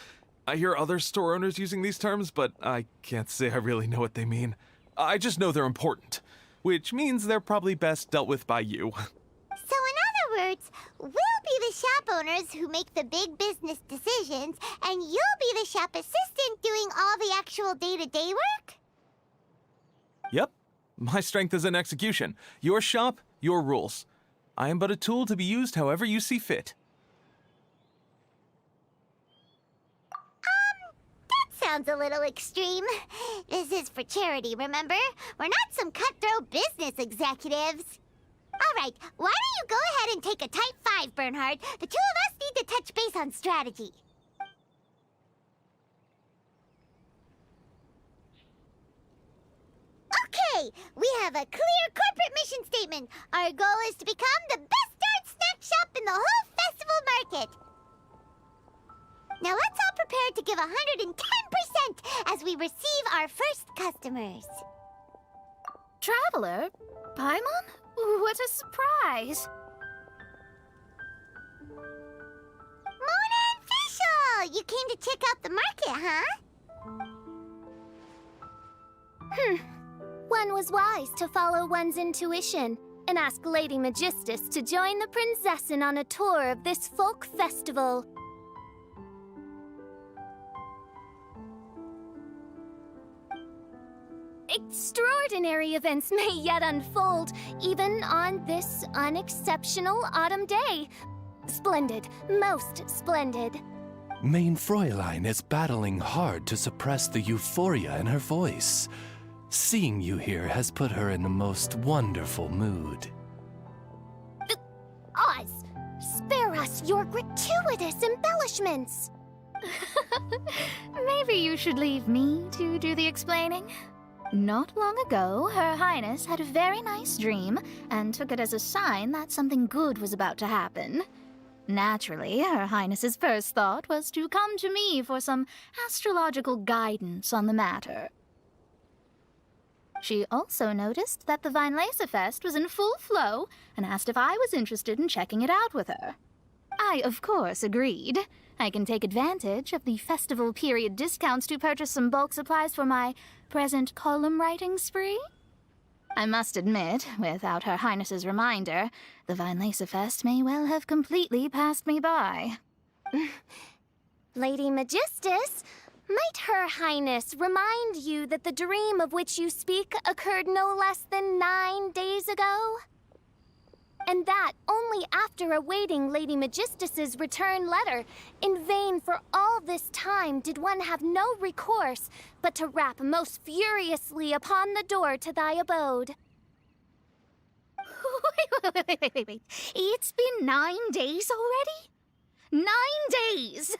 I hear other store owners using these terms, but I can't say I really know what they mean. I just know they're important, which means they're probably best dealt with by you. So in other words, we'll be the shop owners who make the big business decisions, and you'll be the shop assistant doing all the actual day-to-day work? Yep. My strength is in execution. Your shop, your rules. I am but a tool to be used however you see fit. That sounds a little extreme. This is for charity, remember? We're not some cutthroat business executives. All right, why don't you go ahead and take a type 5, Bernhard? The two of us need to touch base on strategy. Okay, we have a clear corporate mission statement. Our goal is to become the best darn snack shop in the whole festival market. Now let's all prepare to give 110% as we receive our first customers. Traveler? Paimon? What a surprise! Mona and Fischl! You came to check out the market, huh? One was wise to follow one's intuition and ask Lady Magistus to join the Prinzessin on a tour of this folk festival. Extraordinary events may yet unfold, even on this unexceptional autumn day. Splendid, most splendid. Mein Fräulein is battling hard to suppress the euphoria in her voice. Seeing you here has put her in the most wonderful mood. Oz, spare us your gratuitous embellishments. Maybe you should leave me to do the explaining. Not long ago, Her Highness had a very nice dream and took it as a sign that something good was about to happen. Naturally, Her Highness's first thought was to come to me for some astrological guidance on the matter. She also noticed that the Weinlesefest was in full flow and asked if I was interested in checking it out with her. I, of course, agreed. I can take advantage of the festival period discounts to purchase some bulk supplies for my present column writing spree. I must admit, without Her Highness's reminder, the Weinlesefest may well have completely passed me by. Lady Magistus, might Her Highness remind you that the dream of which you speak occurred no less than 9 days ago? And that only after awaiting Lady Magistus's return letter. In vain for all this time did one have no recourse but to rap most furiously upon the door to thy abode. Wait. It's been 9 days already? 9 days!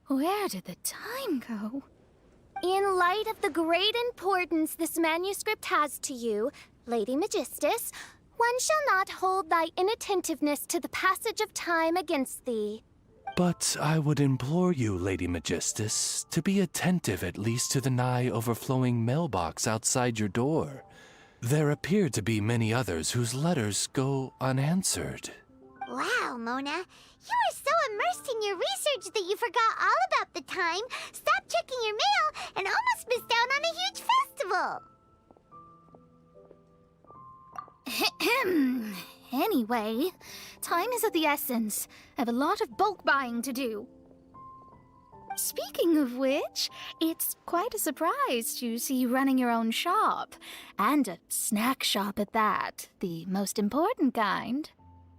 Where did the time go? In light of the great importance this manuscript has to you, Lady Magistus, one shall not hold thy inattentiveness to the passage of time against thee. But I would implore you, Lady Magistus, to be attentive at least to the nigh overflowing mailbox outside your door. There appear to be many others whose letters go unanswered. Wow, Mona. You were so immersed in your research that you forgot all about the time, stopped checking your mail, and almost missed out on a huge festival. Anyway, time is of the essence. I have a lot of bulk buying to do. Speaking of which, it's quite a surprise to see you running your own shop. And a snack shop at that. The most important kind.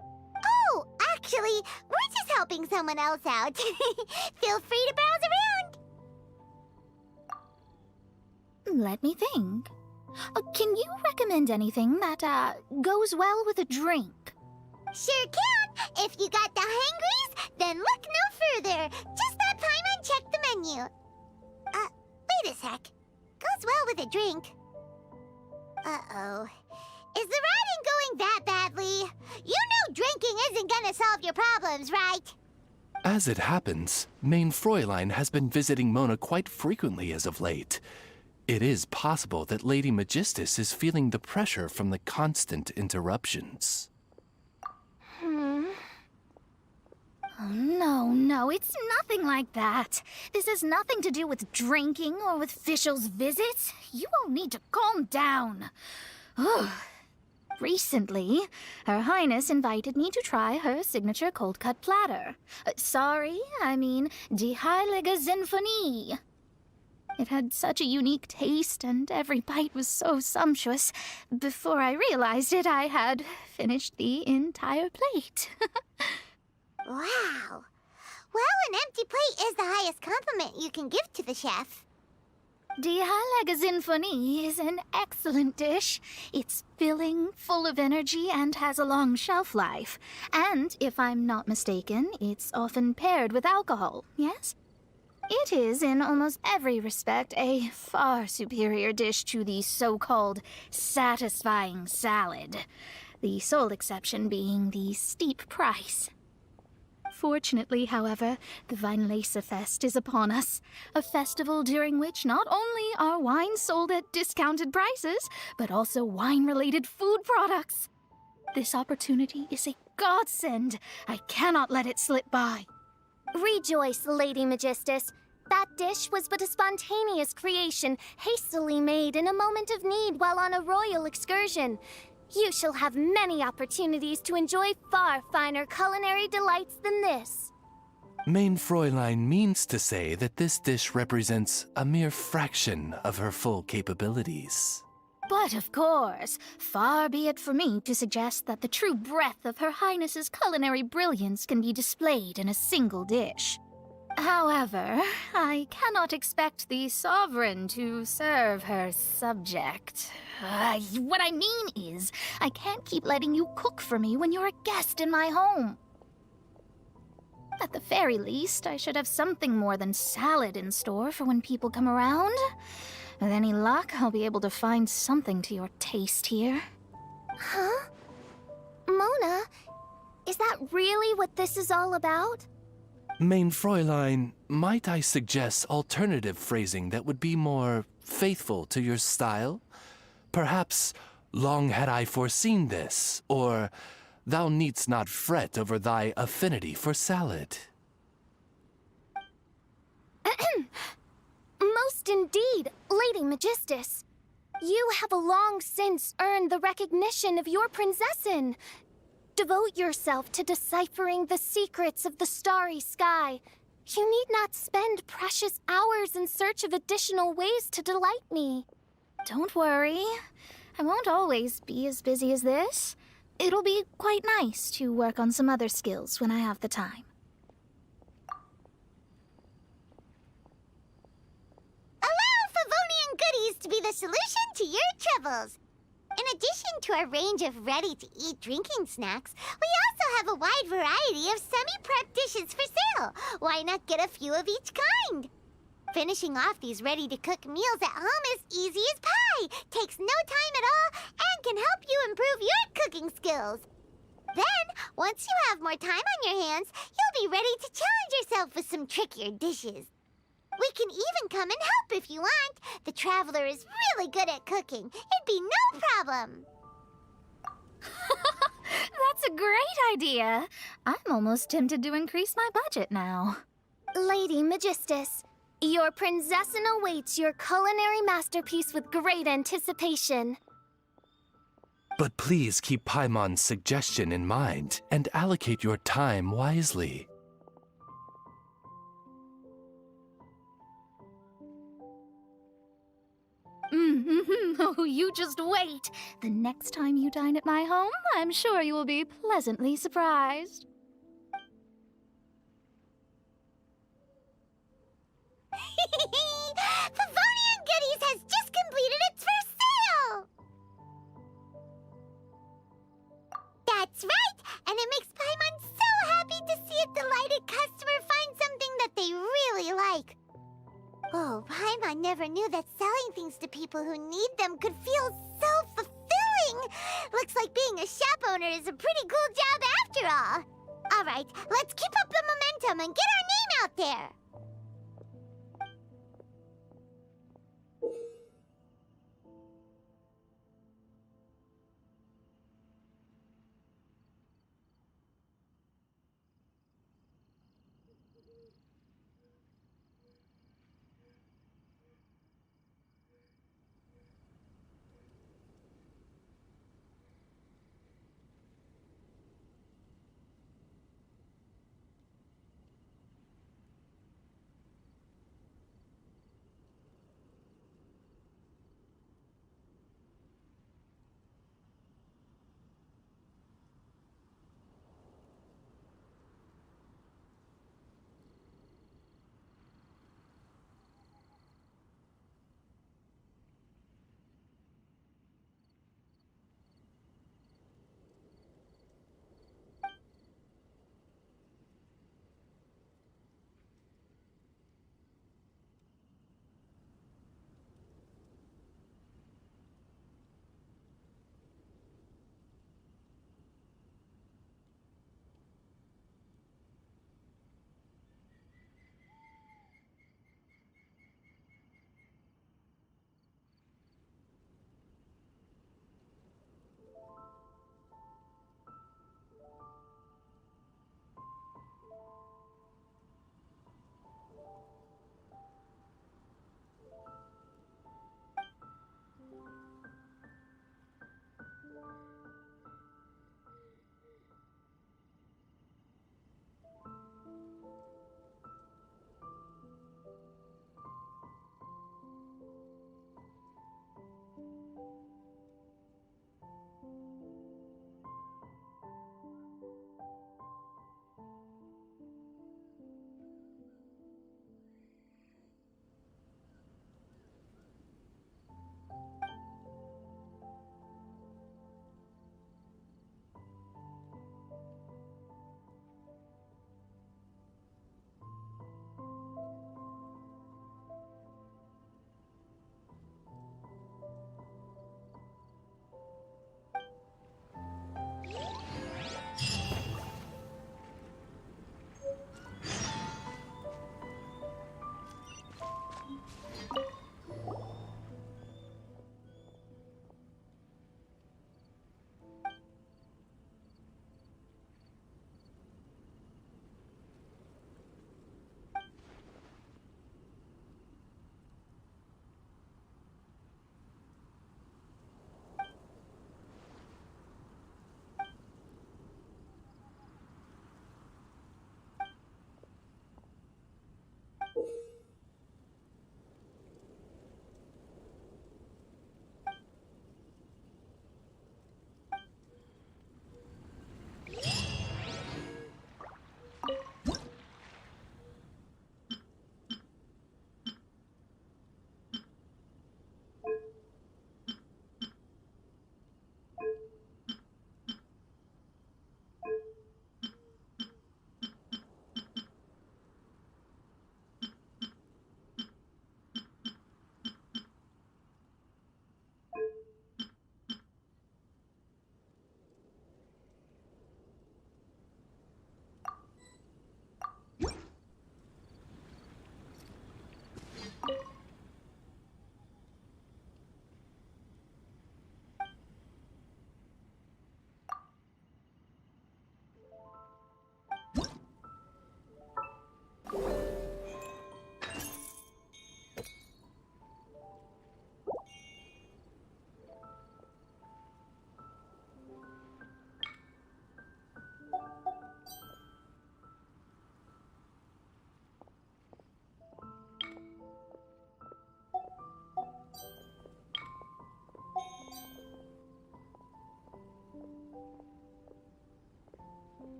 Oh, actually, we're just helping someone else out. Feel free to browse around. Let me think. Can you recommend anything that, goes well with a drink? Sure can. If you got the hangries, then look no further. Just that Paimon check the menu. Wait a sec. Goes well with a drink. Uh-oh. Is the riding going that badly? You know drinking isn't gonna solve your problems, right? As it happens, Main Fräulein has been visiting Mona quite frequently as of late. It is possible that Lady Magistus is feeling the pressure from the constant interruptions. Oh, no, it's nothing like that. This has nothing to do with drinking or with Fischl's visits. You all need to calm down. Recently, Her Highness invited me to try her signature cold-cut platter. Die Heilige Sinfonie. It had such a unique taste, and every bite was so sumptuous. Before I realized it, I had finished the entire plate. Wow. Well, an empty plate is the highest compliment you can give to the chef. Die Heilige Sinfonie is an excellent dish. It's filling, full of energy, and has a long shelf life. And, if I'm not mistaken, it's often paired with alcohol, yes? It is, in almost every respect, a far superior dish to the so-called satisfying salad. The sole exception being the steep price. Fortunately, however, the Weinlesefest is upon us, a festival during which not only are wines sold at discounted prices, but also wine-related food products. This opportunity is a godsend. I cannot let it slip by. Rejoice, Lady Magistus. That dish was but a spontaneous creation, hastily made in a moment of need while on a royal excursion. You shall have many opportunities to enjoy far finer culinary delights than this. Main Fräulein means to say that this dish represents a mere fraction of her full capabilities. But of course, far be it for me to suggest that the true breadth of Her Highness's culinary brilliance can be displayed in a single dish. However, I cannot expect the sovereign to serve her subject. What I mean is, I can't keep letting you cook for me when you're a guest in my home. At the very least, I should have something more than salad in store for when people come around. With any luck, I'll be able to find something to your taste here. Huh? Mona, is that really what this is all about? Main Fräulein, might I suggest alternative phrasing that would be more faithful to your style? Perhaps, long had I foreseen this, or thou needst not fret over thy affinity for salad. Most indeed, Lady Magistus. You have long since earned the recognition of your prinzessin. Devote yourself to deciphering the secrets of the starry sky. You need not spend precious hours in search of additional ways to delight me. Don't worry. I won't always be as busy as this. It'll be quite nice to work on some other skills when I have the time. Allow Favonian goodies to be the solution to your troubles. In addition to our range of ready-to-eat drinking snacks, we also have a wide variety of semi-prep dishes for sale. Why not get a few of each kind? Finishing off these ready-to-cook meals at home is easy as pie, takes no time at all, and can help you improve your cooking skills. Then, once you have more time on your hands, you'll be ready to challenge yourself with some trickier dishes. We can even come and help if you want. The Traveler is really good at cooking. It'd be no problem. That's a great idea. I'm almost tempted to increase my budget now. Lady Magistus, your princessin awaits your culinary masterpiece with great anticipation. But please keep Paimon's suggestion in mind and allocate your time wisely. Oh, you just wait. The next time you dine at my home, I'm sure you will be pleasantly surprised. Favonian Goodies has just completed its first sale! That's right! And it makes Paimon so happy to see a delighted customer find something that they really like. Oh, Paimon never knew that selling things to people who need them could feel so fulfilling! Looks like being a shop owner is a pretty cool job after all. Alright, let's keep up the momentum and get our name out there!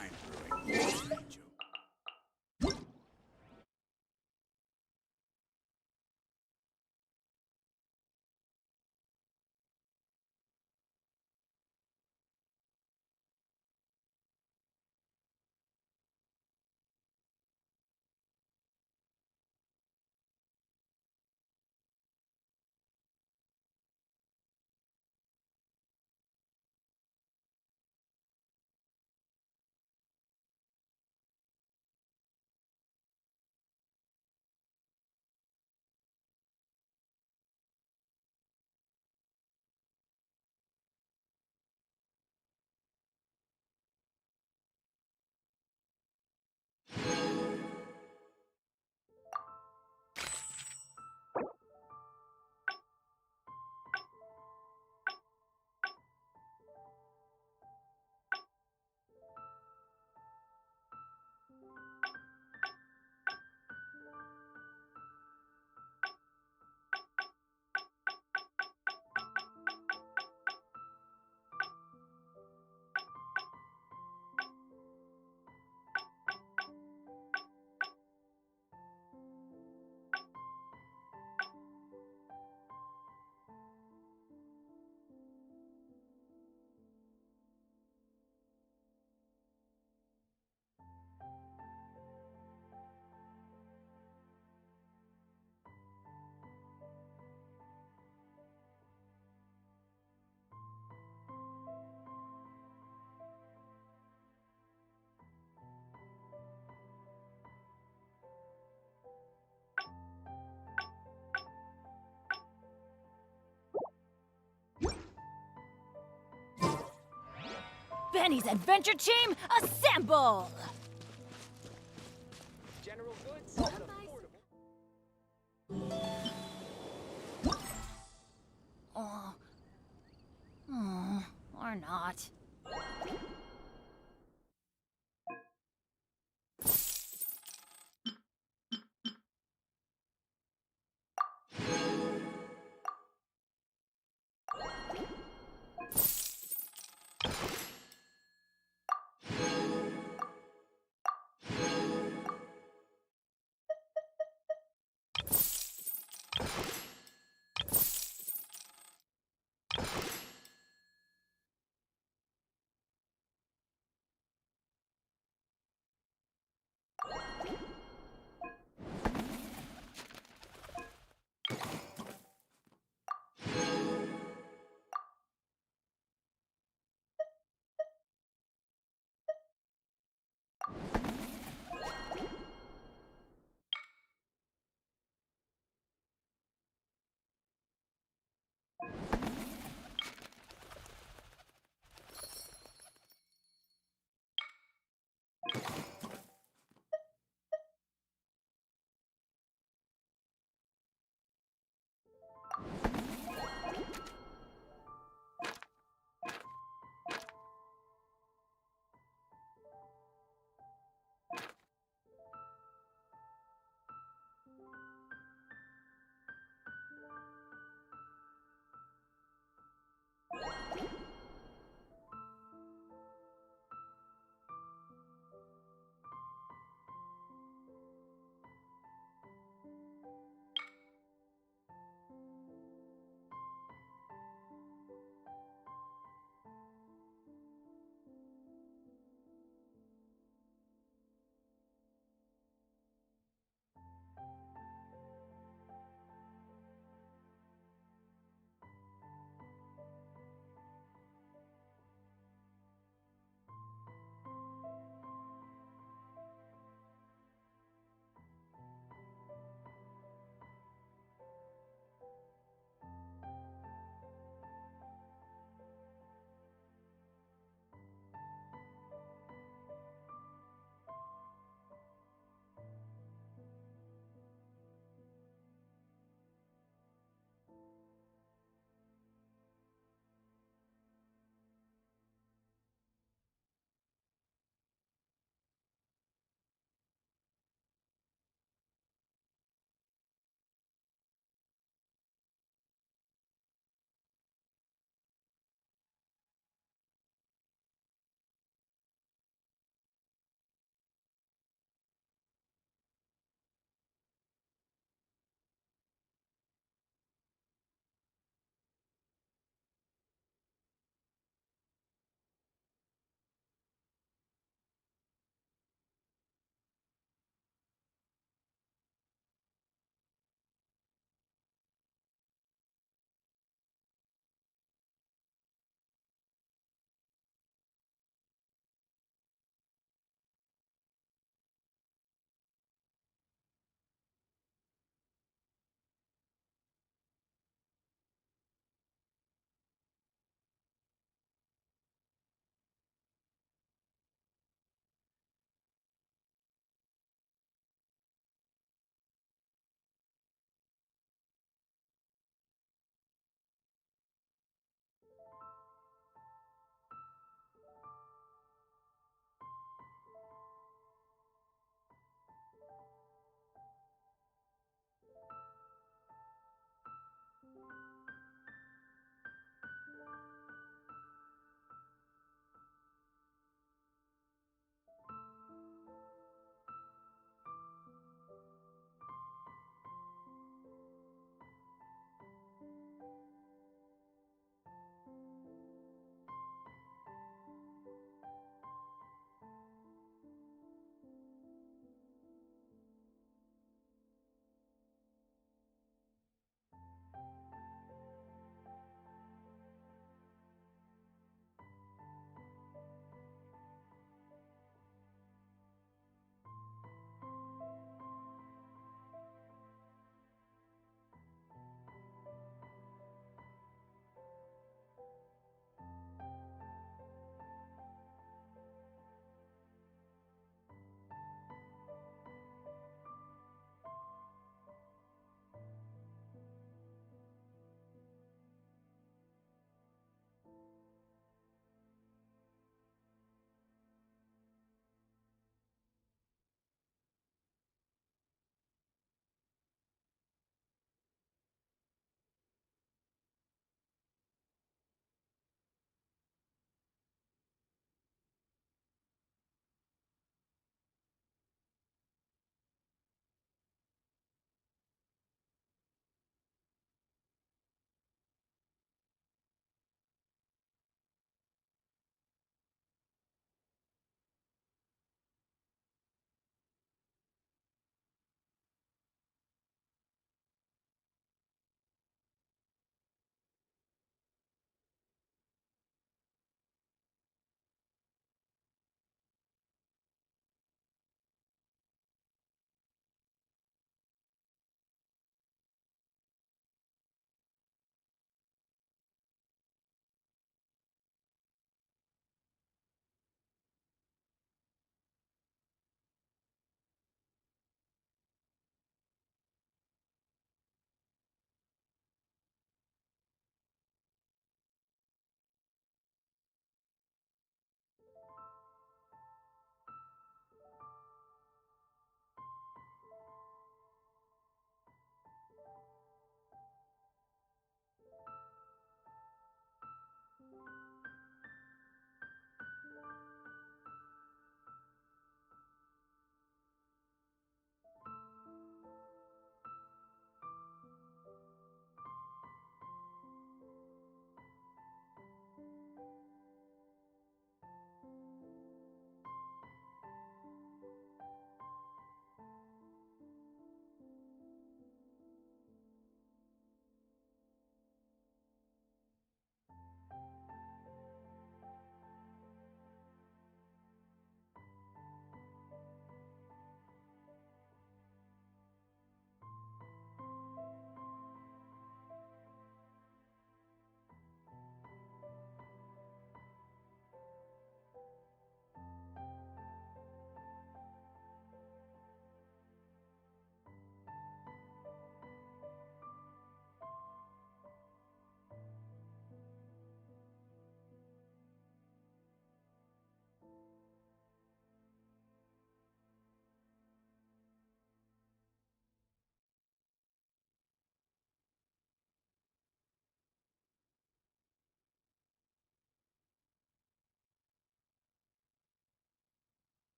wine brewing needs to be chosen. Benny's Adventure Team, assemble! General goods at affordable. Or not.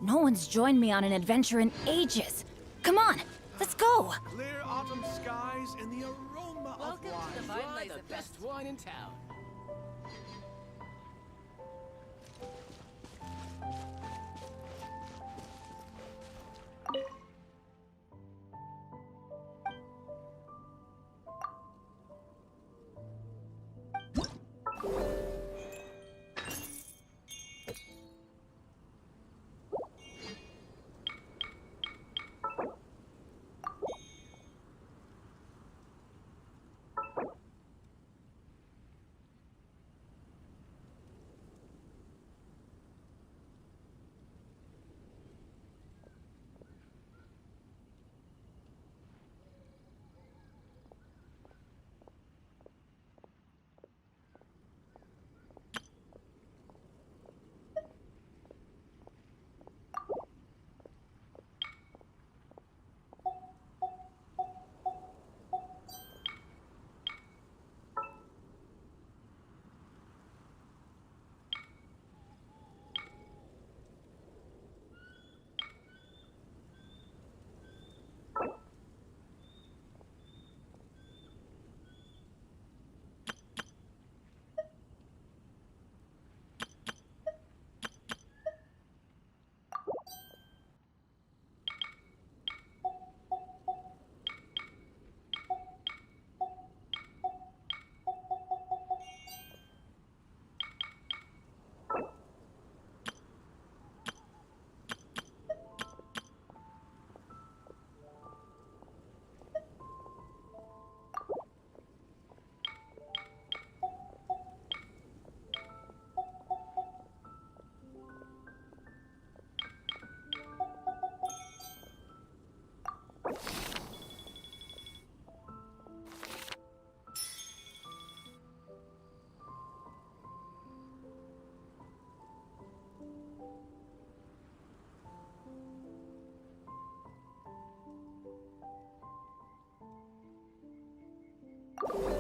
No one's joined me on an adventure in ages. Come on, let's go! Clear autumn skies and the aroma of wine. To the Vine the best wine in town. You